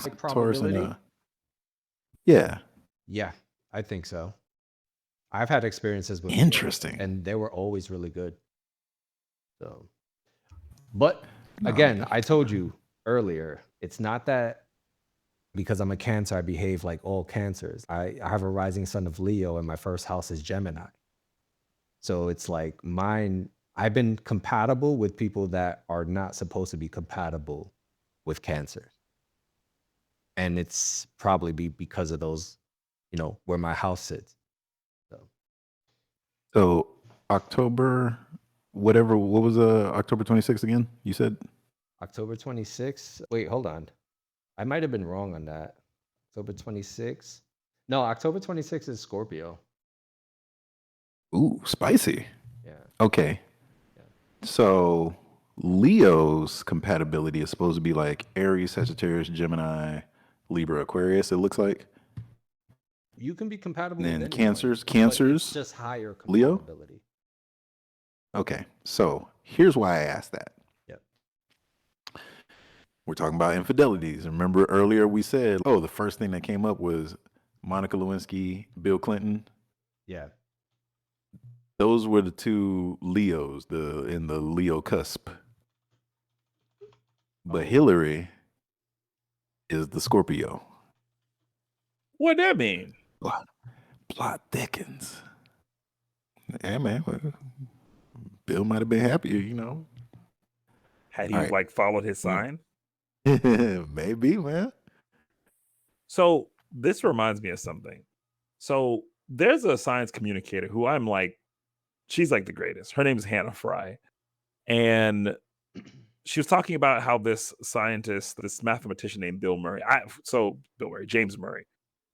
Speaker 4: and yeah.
Speaker 2: Yeah, I think so. I've had experiences with
Speaker 4: Interesting,
Speaker 2: and they were always really good. So, but again, I told you earlier, it's not that because I'm a Cancer, I behave like all Cancers. I have a rising sun of Leo, and my first house is Gemini. So it's like I've been compatible with people that are not supposed to be compatible with Cancer. And it's probably because of those, where my house sits.
Speaker 4: So October, what was October 26th again? You said?
Speaker 2: October 26th. Wait, hold on. I might have been wrong on that. October 26th. No, October 26th is Scorpio.
Speaker 4: Ooh, spicy.
Speaker 2: Yeah.
Speaker 4: Okay.
Speaker 2: Yeah.
Speaker 4: So Leo's compatibility is supposed to be like Aries, Sagittarius, Gemini, Libra, Aquarius, it looks like.
Speaker 2: You can be compatible
Speaker 4: And
Speaker 2: with
Speaker 4: Cancers,
Speaker 2: it's just higher compatibility.
Speaker 4: Leo? Okay. So here's why I asked that.
Speaker 2: Yep.
Speaker 4: We're talking about infidelities. Remember earlier we said, the first thing that came up was Monica Lewinsky, Bill Clinton.
Speaker 2: Yeah.
Speaker 4: Those were the two Leos, in the Leo cusp. But Hillary is the Scorpio.
Speaker 3: What that mean?
Speaker 4: Plot thickens. Yeah, man. Bill might have been happier,
Speaker 3: Had he followed his sign?
Speaker 4: Maybe, man.
Speaker 3: So this reminds me of something. So there's a science communicator who I'm like, she's like the greatest. Her name is Hannah Fry. And she was talking about how this scientist, this mathematician named James Murray.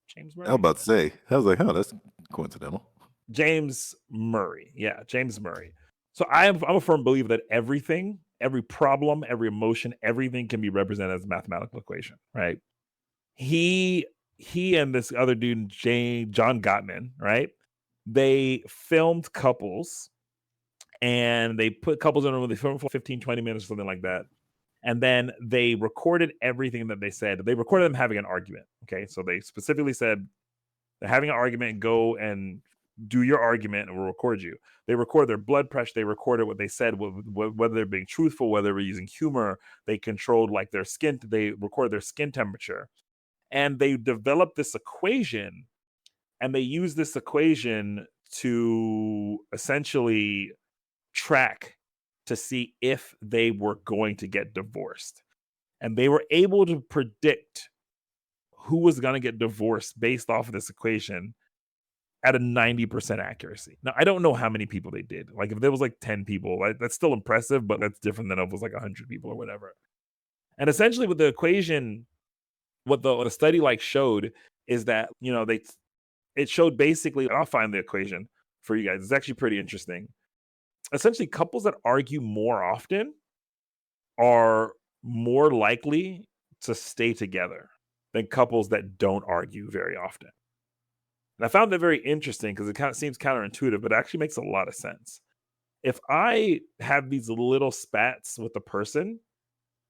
Speaker 3: James Murray?
Speaker 4: I was about to say, I was like, that's coincidental.
Speaker 3: James Murray. Yeah, James Murray. So I'm a firm believer that everything, every problem, every emotion, everything can be represented as a mathematical equation, right? He and this other dude, John Gottman, right? They filmed couples and they put couples in a room. They filmed for 15, 20 minutes or something like that. And then they recorded everything that they said. They recorded them having an argument. Okay. So they specifically said, they're having an argument, go and do your argument and we'll record you. They recorded their blood pressure. They recorded what they said, whether they're being truthful, whether they're using humor. They controlled like their skin. They recorded their skin temperature. And they developed this equation. And they used this equation to essentially track to see if they were going to get divorced. And they were able to predict who was going to get divorced based off of this equation at a 90% accuracy. Now, I don't know how many people they did. Like if there was like 10 people, that's still impressive, but that's different than if it was like 100 people or whatever. And essentially with the equation, what the study like showed is that, it showed basically, I'll find the equation for you guys. It's actually pretty interesting. Essentially, couples that argue more often are more likely to stay together than couples that don't argue very often. And I found that very interesting because it kind of seems counterintuitive, but it actually makes a lot of sense. If I have these little spats with a person,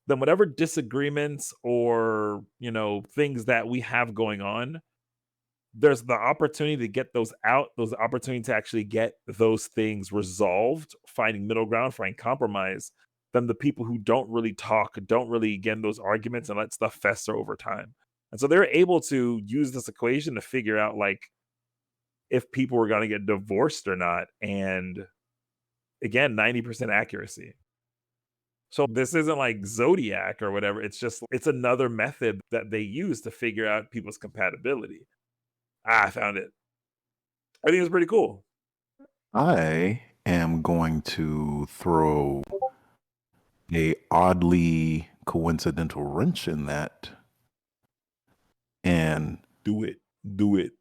Speaker 3: then whatever disagreements or, things that we have going on, there's the opportunity to get those out, those opportunity to actually get those things resolved, finding middle ground, finding compromise, than the people who don't really talk, don't really get in those arguments and let stuff fester over time. And so they're able to use this equation to figure out like if people were going to get divorced or not. And again, 90% accuracy. So this isn't like Zodiac or whatever. It's another method that they use to figure out people's compatibility. I found it. I think it's pretty cool.
Speaker 4: I am going to throw a oddly coincidental wrench in that. And
Speaker 3: Do it.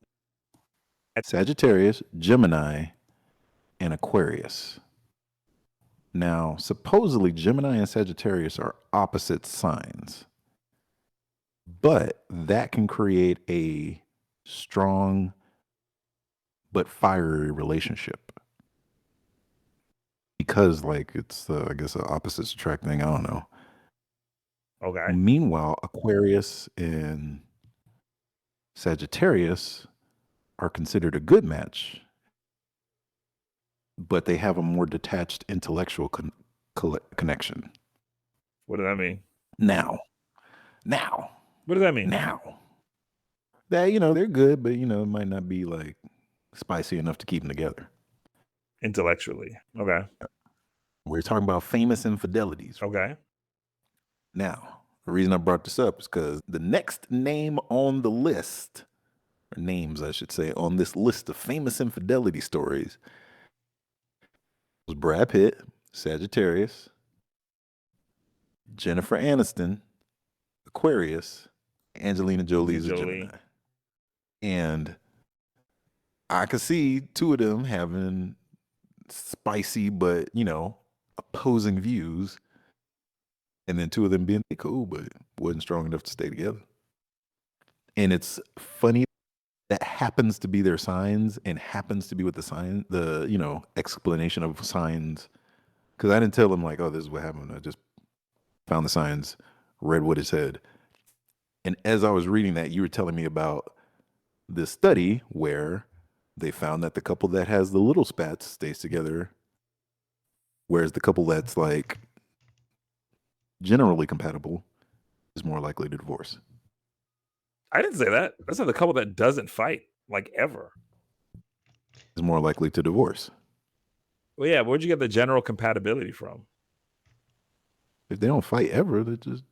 Speaker 4: Sagittarius, Gemini, and Aquarius. Now, supposedly Gemini and Sagittarius are opposite signs, but that can create a strong but fiery relationship because like it's I guess the opposites attract thing. I don't know.
Speaker 3: Okay.
Speaker 4: Meanwhile, Aquarius and Sagittarius are considered a good match, but they have a more detached intellectual connection.
Speaker 3: What does that mean?
Speaker 4: Now,
Speaker 3: What does that mean?
Speaker 4: that they're good, but it might not be like spicy enough to keep them together
Speaker 3: Intellectually. Okay.
Speaker 4: We're talking about famous infidelities.
Speaker 3: Okay.
Speaker 4: Now, the reason I brought this up is because the next name on the list, or names I should say, on this list of famous infidelity stories was Brad Pitt, Sagittarius, Jennifer Aniston, Aquarius, Angelina Jolie is a Gemini. And I could see two of them having spicy but, opposing views. And then two of them being cool, but wasn't strong enough to stay together. And it's funny that happens to be their signs and happens to be what the explanation of signs. Because I didn't tell them like, oh, this is what happened. I just found the signs, read what it said. And as I was reading that, you were telling me about this study where they found that the couple that has the little spats stays together, whereas the couple that's like generally compatible is more likely to divorce.
Speaker 3: I didn't say that. That's not the couple that doesn't fight like ever.
Speaker 4: Is more likely to divorce.
Speaker 3: Well, yeah. Where'd you get the general compatibility from?
Speaker 4: If they don't fight ever, they just.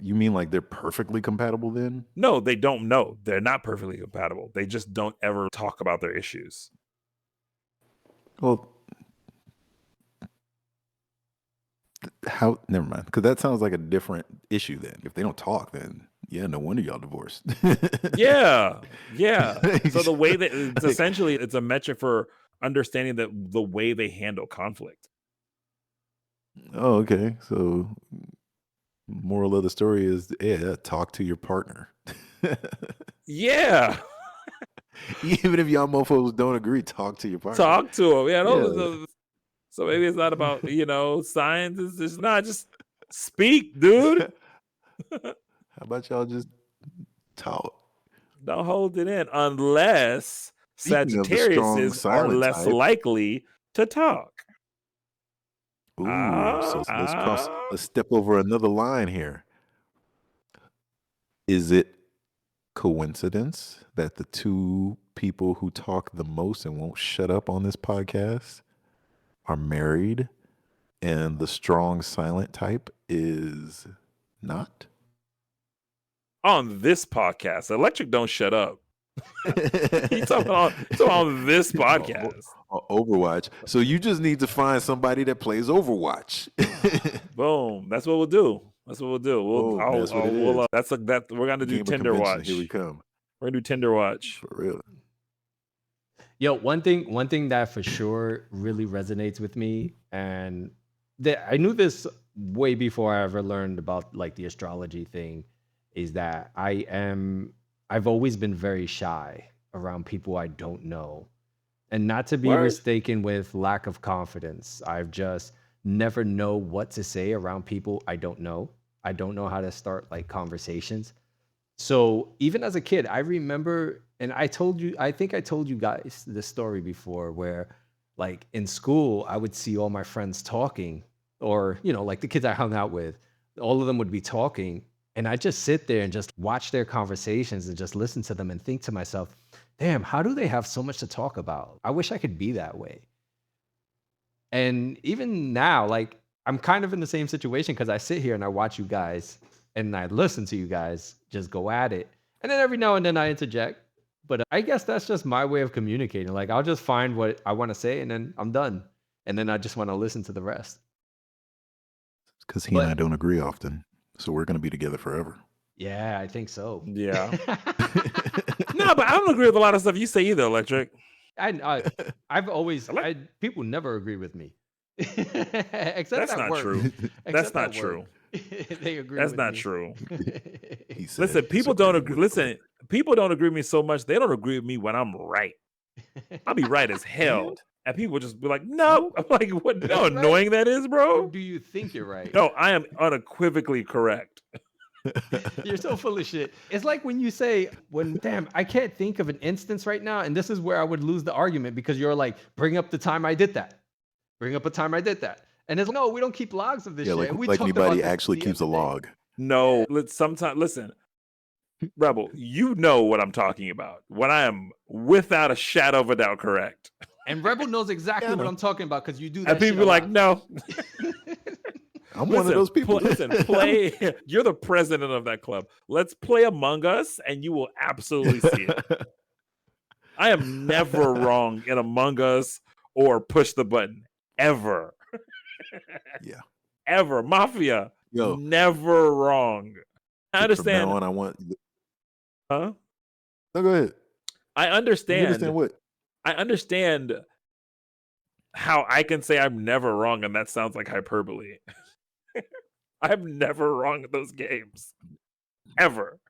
Speaker 4: You mean like they're perfectly compatible then?
Speaker 3: No, they don't know. They're not perfectly compatible. They just don't ever talk about their issues.
Speaker 4: Well, never mind. Because that sounds like a different issue then. If they don't talk, then yeah, no wonder y'all divorced.
Speaker 3: Yeah. So the way that it's essentially, it's a metric for understanding the way they handle conflict.
Speaker 4: Oh, okay. So moral of the story is, talk to your partner.
Speaker 3: Yeah.
Speaker 4: Even if y'all mofos don't agree, talk to your partner.
Speaker 3: Talk to them. Yeah. So maybe it's not about, science. It's just not just speak, dude.
Speaker 4: How about y'all just talk?
Speaker 3: Don't hold it in unless
Speaker 4: Speaking of the strong
Speaker 3: Sagittariuses are
Speaker 4: silent
Speaker 3: less
Speaker 4: type.
Speaker 3: likely to talk.
Speaker 4: Ooh, so let's step over another line here. Is it coincidence that the two people who talk the most and won't shut up on this podcast are married and the strong silent type is not?
Speaker 3: On this podcast, Electrik don't shut up. He's talking on this podcast.
Speaker 4: Overwatch. So you just need to find somebody that plays Overwatch.
Speaker 3: Boom. That's what we'll do. That's what we'll do.
Speaker 4: That's what it is.
Speaker 3: We're gonna do
Speaker 4: Game of
Speaker 3: Tinder
Speaker 4: convention.
Speaker 3: Watch.
Speaker 4: Here we come.
Speaker 3: We're gonna do Tinder Watch.
Speaker 4: For real.
Speaker 2: Yo, one thing that for sure really resonates with me, and I knew this way before I ever learned about like the astrology thing, is that I've always been very shy around people I don't know. And not to be
Speaker 3: Word.
Speaker 2: mistaken with lack of confidence. I've just never know what to say around people I don't know. I don't know how to start like conversations. So even as a kid, I remember, and I think I told you guys this story before where like in school, I would see all my friends talking, or, like the kids I hung out with, all of them would be talking. And I just sit there and just watch their conversations and just listen to them and think to myself, damn, how do they have so much to talk about? I wish I could be that way. And even now, like I'm kind of in the same situation because I sit here and I watch you guys and I listen to you guys just go at it. And then every now and then I interject. But I guess that's just my way of communicating. Like I'll just find what I want to say and then I'm done. And then I just want to listen to the rest.
Speaker 4: Because he and I don't agree often. So we're going to be together forever.
Speaker 2: Yeah, I think so.
Speaker 3: Yeah. No, but I don't agree with a lot of stuff you say either, Electrik.
Speaker 2: I've always people never agree with me. Except
Speaker 3: That's not true. That's not
Speaker 2: at
Speaker 3: true.
Speaker 2: work. They agree.
Speaker 3: That's
Speaker 2: with
Speaker 3: not
Speaker 2: me.
Speaker 3: true.
Speaker 4: He said,
Speaker 3: Listen, people don't agree. Listen, people don't agree with me so much. They don't agree with me when I'm right. I'll be right as hell. And people just be like, no. I'm like, what? How annoying that is,
Speaker 2: Or
Speaker 3: bro.
Speaker 2: do you think you're right?
Speaker 3: No, I am unequivocally correct.
Speaker 2: You're so full of shit. It's like when you say, damn, I can't think of an instance right now. And this is where I would lose the argument because you're like, bring up the time I did that. Bring up a time I did that. And it's no, we don't keep logs of this shit.
Speaker 4: Like,
Speaker 2: And we
Speaker 4: like
Speaker 2: talked
Speaker 4: anybody
Speaker 2: about this
Speaker 4: actually
Speaker 2: the
Speaker 4: keeps a
Speaker 2: other day.
Speaker 4: log.
Speaker 3: No, listen, Rebel, you know what I'm talking about. When I am without a shadow of a doubt correct.
Speaker 2: And Rebel knows exactly what I'm talking about because you do that.
Speaker 3: And people
Speaker 2: shit
Speaker 3: are like,
Speaker 2: lot.
Speaker 3: no.
Speaker 4: I'm one of those people.
Speaker 3: Play. You're the president of that club. Let's play Among Us, and you will absolutely see it. I am never wrong in Among Us or Push the Button ever.
Speaker 4: Yeah.
Speaker 3: Ever. Mafia.
Speaker 4: Yo.
Speaker 3: Never wrong. I understand.
Speaker 4: From now on, I want.
Speaker 3: Huh?
Speaker 4: No, go ahead.
Speaker 3: I understand.
Speaker 4: You understand what?
Speaker 3: I understand how I can say I'm never wrong, and that sounds like hyperbole. I'm never wrong in those games. Ever.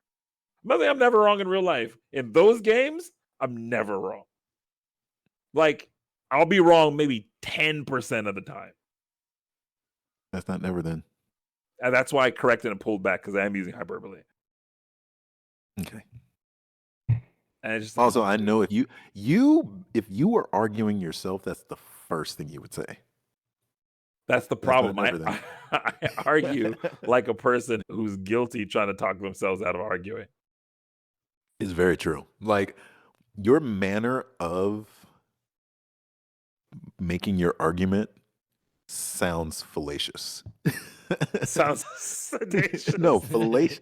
Speaker 3: I'm not saying I'm never wrong in real life. In those games, I'm never wrong. Like, I'll be wrong maybe 10% of the time.
Speaker 4: That's not never then.
Speaker 3: And that's why I corrected and pulled back, because I am using hyperbole.
Speaker 4: Okay.
Speaker 3: And just,
Speaker 4: also, I know if you were arguing yourself, that's the first thing you would say.
Speaker 3: That's the problem.
Speaker 4: I
Speaker 3: argue like a person who's guilty trying to talk themselves out of arguing.
Speaker 4: It's very true. Like, your manner of making your argument sounds fallacious.
Speaker 3: Sounds sedacious.
Speaker 4: No, fallacious.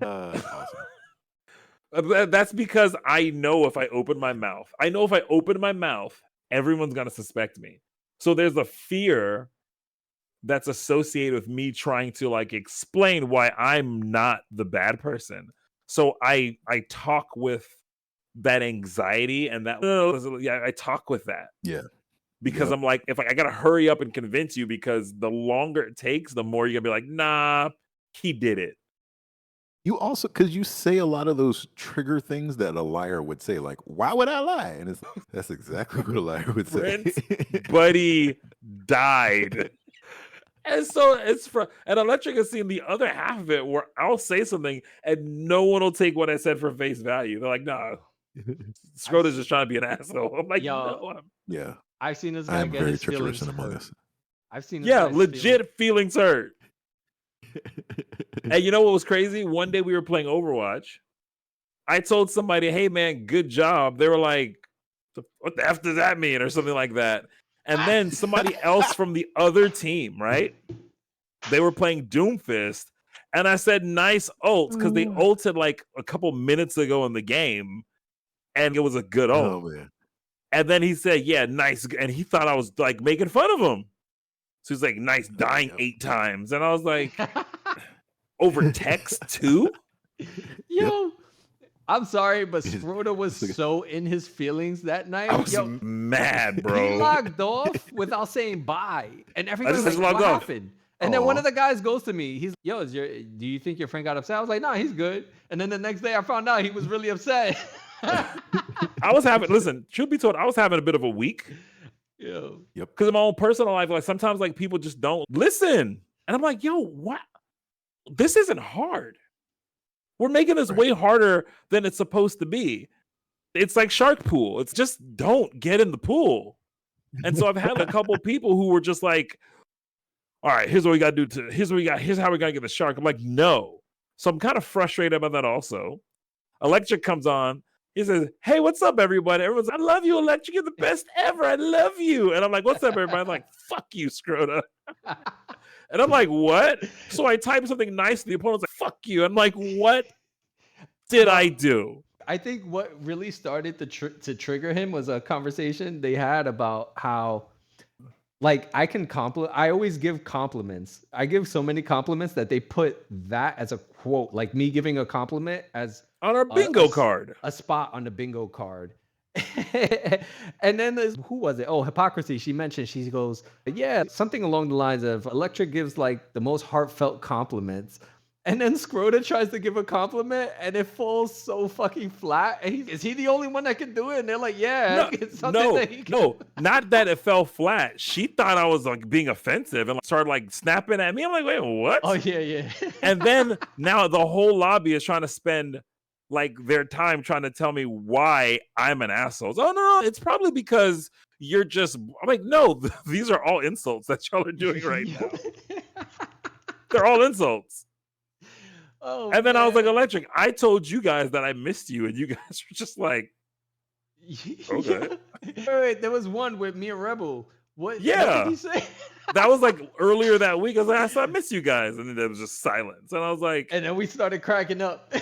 Speaker 4: Awesome.
Speaker 3: That's because I know if I open my mouth, everyone's going to suspect me. So there's a fear that's associated with me trying to like explain why I'm not the bad person. So I talk with that anxiety and that, I talk with that.
Speaker 4: Yeah.
Speaker 3: Because I'm like, if I got to hurry up and convince you, because the longer it takes, the more you're gonna be like, nah, he did it.
Speaker 4: You also, because you say a lot of those trigger things that a liar would say, like, why would I lie? And that's exactly what a liar would say.
Speaker 3: Brent's buddy died. And so it's and Electrik has seen the other half of it where I'll say something and no one will take what I said for face value. They're like, nah, Scrota's just trying to be an asshole. I'm like, no.
Speaker 4: Yeah.
Speaker 2: I've seen this
Speaker 4: I
Speaker 2: guy
Speaker 4: am
Speaker 2: get
Speaker 4: very
Speaker 2: his
Speaker 4: treacherous
Speaker 2: feelings
Speaker 4: and among
Speaker 2: hurt.
Speaker 4: us.
Speaker 2: I've seen this
Speaker 3: Yeah,
Speaker 2: guy's
Speaker 3: legit feelings hurt. And you know what was crazy? One day we were playing Overwatch. I told somebody, hey man, good job. They were like, what the F does that mean? Or something like that. And then somebody else from the other team, right? They were playing Doomfist. And I said, nice ults, because they ulted like a couple minutes ago in the game. And it was a good ult.
Speaker 4: Oh, man.
Speaker 3: And then he said, yeah, nice. And he thought I was like making fun of him. So he's like, nice, dying 8 times. And I was like, over text too?
Speaker 2: Yo, I'm sorry, but Scrota was so in his feelings that night.
Speaker 3: I was mad, bro.
Speaker 2: He logged off without saying bye. And everybody's
Speaker 3: just
Speaker 2: like,
Speaker 3: logged
Speaker 2: what
Speaker 3: off.
Speaker 2: happened? And then one of the guys goes to me. He's, yo, do you think your friend got upset? I was like, nah, he's good. And then the next day I found out he was really upset.
Speaker 3: I was having, listen, truth be told, I was having a bit of a week.
Speaker 2: Yo.
Speaker 4: Yep.
Speaker 3: Because in my own personal life, like sometimes like people just don't listen. And I'm like, yo, what? This isn't hard. We're making this way harder than it's supposed to be. It's like shark pool. It's just don't get in the pool. And so I've had a couple people who were just like, all right, here's what we got to do. Here's how we got to get the shark. I'm like, no. So I'm kind of frustrated about that also. Electrik comes on. He says, hey, what's up, everybody? Everyone's, I love you, Electrik. You're the best ever. I love you. And I'm like, what's up, everybody? I'm like, fuck you, Scrota. And I'm like, what? So I type something nice. The opponent's like, fuck you. I'm like, what did I do?
Speaker 2: I think what really started to trigger him was a conversation they had about how, like, I always give compliments. I give so many compliments that they put that as a quote, like me giving a compliment as
Speaker 3: on our bingo card,
Speaker 2: a spot on the bingo card. And then who was it? Oh, Hypocrisy. She mentioned, she goes, yeah, something along the lines of Electrik gives like the most heartfelt compliments. And then Scrota tries to give a compliment and it falls so fucking flat. And is he the only one that can do it? And they're like, yeah, it's something that he can
Speaker 3: no, not that it fell flat. She thought I was like being offensive and started like snapping at me. I'm like, wait, what?
Speaker 2: Oh, yeah.
Speaker 3: And then now the whole lobby is trying to spend like their time trying to tell me why I'm an asshole. Oh, no, it's probably because you're just, I'm like, no, these are all insults that y'all are doing right now. They're all insults.
Speaker 2: Oh,
Speaker 3: and then
Speaker 2: man.
Speaker 3: I was like, Electrik, I told you guys that I missed you, and you guys were just like, okay.
Speaker 2: Wait, there was one with me and Rebel. What did he say?
Speaker 3: That was like earlier that week. I was like, I said, I miss you guys. And then there was just silence. And I was like,
Speaker 2: and then we started cracking up.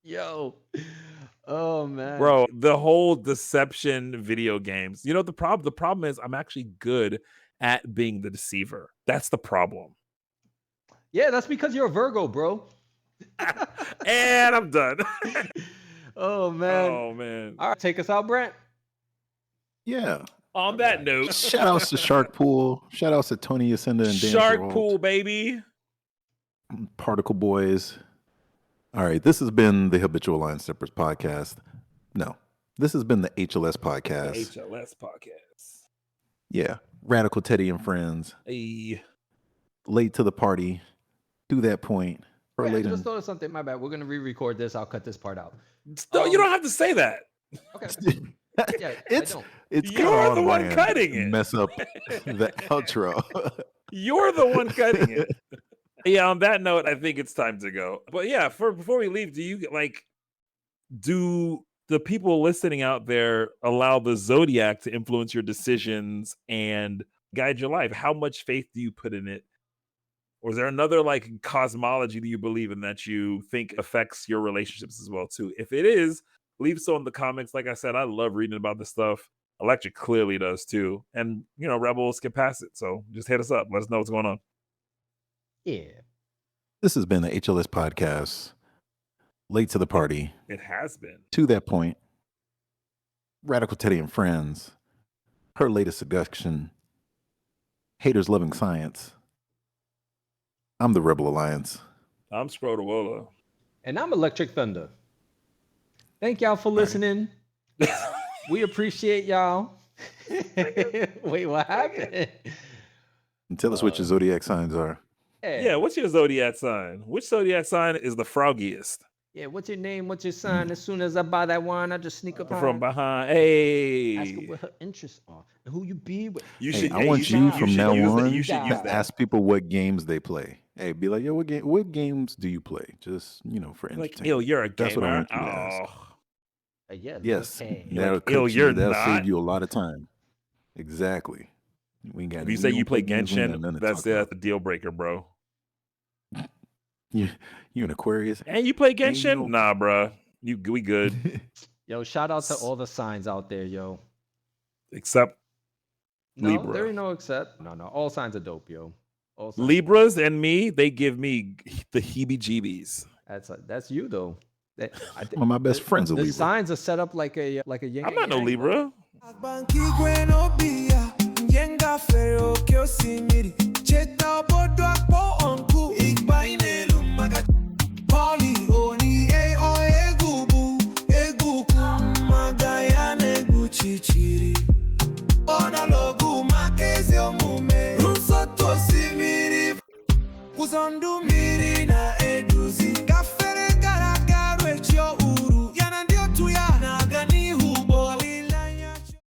Speaker 2: Yo. Oh, man.
Speaker 3: Bro, the whole deception video games. You know, the problem is I'm actually good at being the deceiver. That's the problem.
Speaker 2: Yeah, that's because you're a Virgo, bro.
Speaker 3: And I'm done.
Speaker 2: Oh, man. All right, take us out, Brent.
Speaker 4: Yeah.
Speaker 3: On that note,
Speaker 4: shout outs to Shark Pool. Shout outs to Tony Yacinda and Dan
Speaker 3: Shark
Speaker 4: Perrault.
Speaker 3: Pool, baby.
Speaker 4: Particle Boys. All right, this has been the Habitual Line Steppers podcast. No, this has been the HLS podcast.
Speaker 3: The HLS podcast.
Speaker 4: Yeah, Radical Teddy and Friends.
Speaker 3: Hey.
Speaker 4: Late to the party. To that point.
Speaker 2: Wait, I just thought of something. My bad. We're gonna re-record this. I'll cut this part out.
Speaker 3: No, you don't have to say that.
Speaker 2: Okay. Yeah,
Speaker 4: it's
Speaker 3: you're the one cutting it.
Speaker 4: Mess up the outro.
Speaker 3: You're the one cutting it. Yeah, on that note, I think it's time to go. But yeah, before we leave, do the people listening out there allow the Zodiac to influence your decisions and guide your life? How much faith do you put in it? Or is there another like cosmology that you believe in that you think affects your relationships as well too? If it is, leave so in the comments. Like I said, I love reading about this stuff. Electrik clearly does too. And you know, Rebels can pass it. So just hit us up. Let us know what's going on.
Speaker 2: Yeah.
Speaker 4: This has been the HLS podcast. Late to the party.
Speaker 3: It has been.
Speaker 4: To that point. Radical Teddy and Friends. Her latest seduction. Haters loving science. I'm the Rebel Alliance.
Speaker 3: I'm Scrota.
Speaker 2: And I'm Electric Thunder. Thank y'all for listening. We appreciate y'all. Wait, what happened?
Speaker 4: And tell us what your zodiac signs are.
Speaker 3: Yeah, what's your zodiac sign? Which zodiac sign is the froggiest?
Speaker 2: Yeah, what's your name? What's your sign? As soon as I buy that wine, I just sneak up
Speaker 3: From behind.
Speaker 2: ask her
Speaker 3: Hey.
Speaker 2: what her interests are and who you be with.
Speaker 3: You
Speaker 4: Hey,
Speaker 3: should.
Speaker 4: I
Speaker 3: hey,
Speaker 4: want you
Speaker 3: should-
Speaker 4: from
Speaker 3: should
Speaker 4: now
Speaker 3: use that-
Speaker 4: on
Speaker 3: You should use
Speaker 4: to
Speaker 3: that.
Speaker 4: ask people what games they play. Hey, be like, yo, what games do you play? Just, for
Speaker 3: Like,
Speaker 4: entertainment.
Speaker 3: ew, you're a gamer.
Speaker 4: That's what I want you to ask.
Speaker 3: Oh.
Speaker 2: Yeah,
Speaker 4: Yes,
Speaker 2: okay.
Speaker 4: that'll
Speaker 3: like, "Ew,
Speaker 4: coach
Speaker 3: you're
Speaker 4: you. That'll
Speaker 3: not."
Speaker 4: save you a lot of time. Exactly. We ain't got.
Speaker 3: If you
Speaker 4: we
Speaker 3: say
Speaker 4: don't
Speaker 3: you play
Speaker 4: games, we ain't got
Speaker 3: Genshin,
Speaker 4: nothing to
Speaker 3: that's
Speaker 4: talk about.
Speaker 3: a deal breaker, bro.
Speaker 4: You an Aquarius?
Speaker 3: And you play
Speaker 4: And you
Speaker 3: Genshin?
Speaker 4: don't-
Speaker 3: Nah, bro. We good.
Speaker 2: Yo, shout out to all the signs out there, yo.
Speaker 3: Except
Speaker 2: No,
Speaker 3: Libra.
Speaker 2: there ain't no except. No, all signs are dope, yo. All signs.
Speaker 3: Libras and me, they give me the heebie-jeebies.
Speaker 2: That's you though.
Speaker 4: Well, my best friend's a
Speaker 2: the
Speaker 4: Libra.
Speaker 2: signs are set up like a yin
Speaker 3: I'm
Speaker 2: and
Speaker 3: not no
Speaker 2: yang,
Speaker 3: Libra.
Speaker 5: Kuzondu miri na eduzi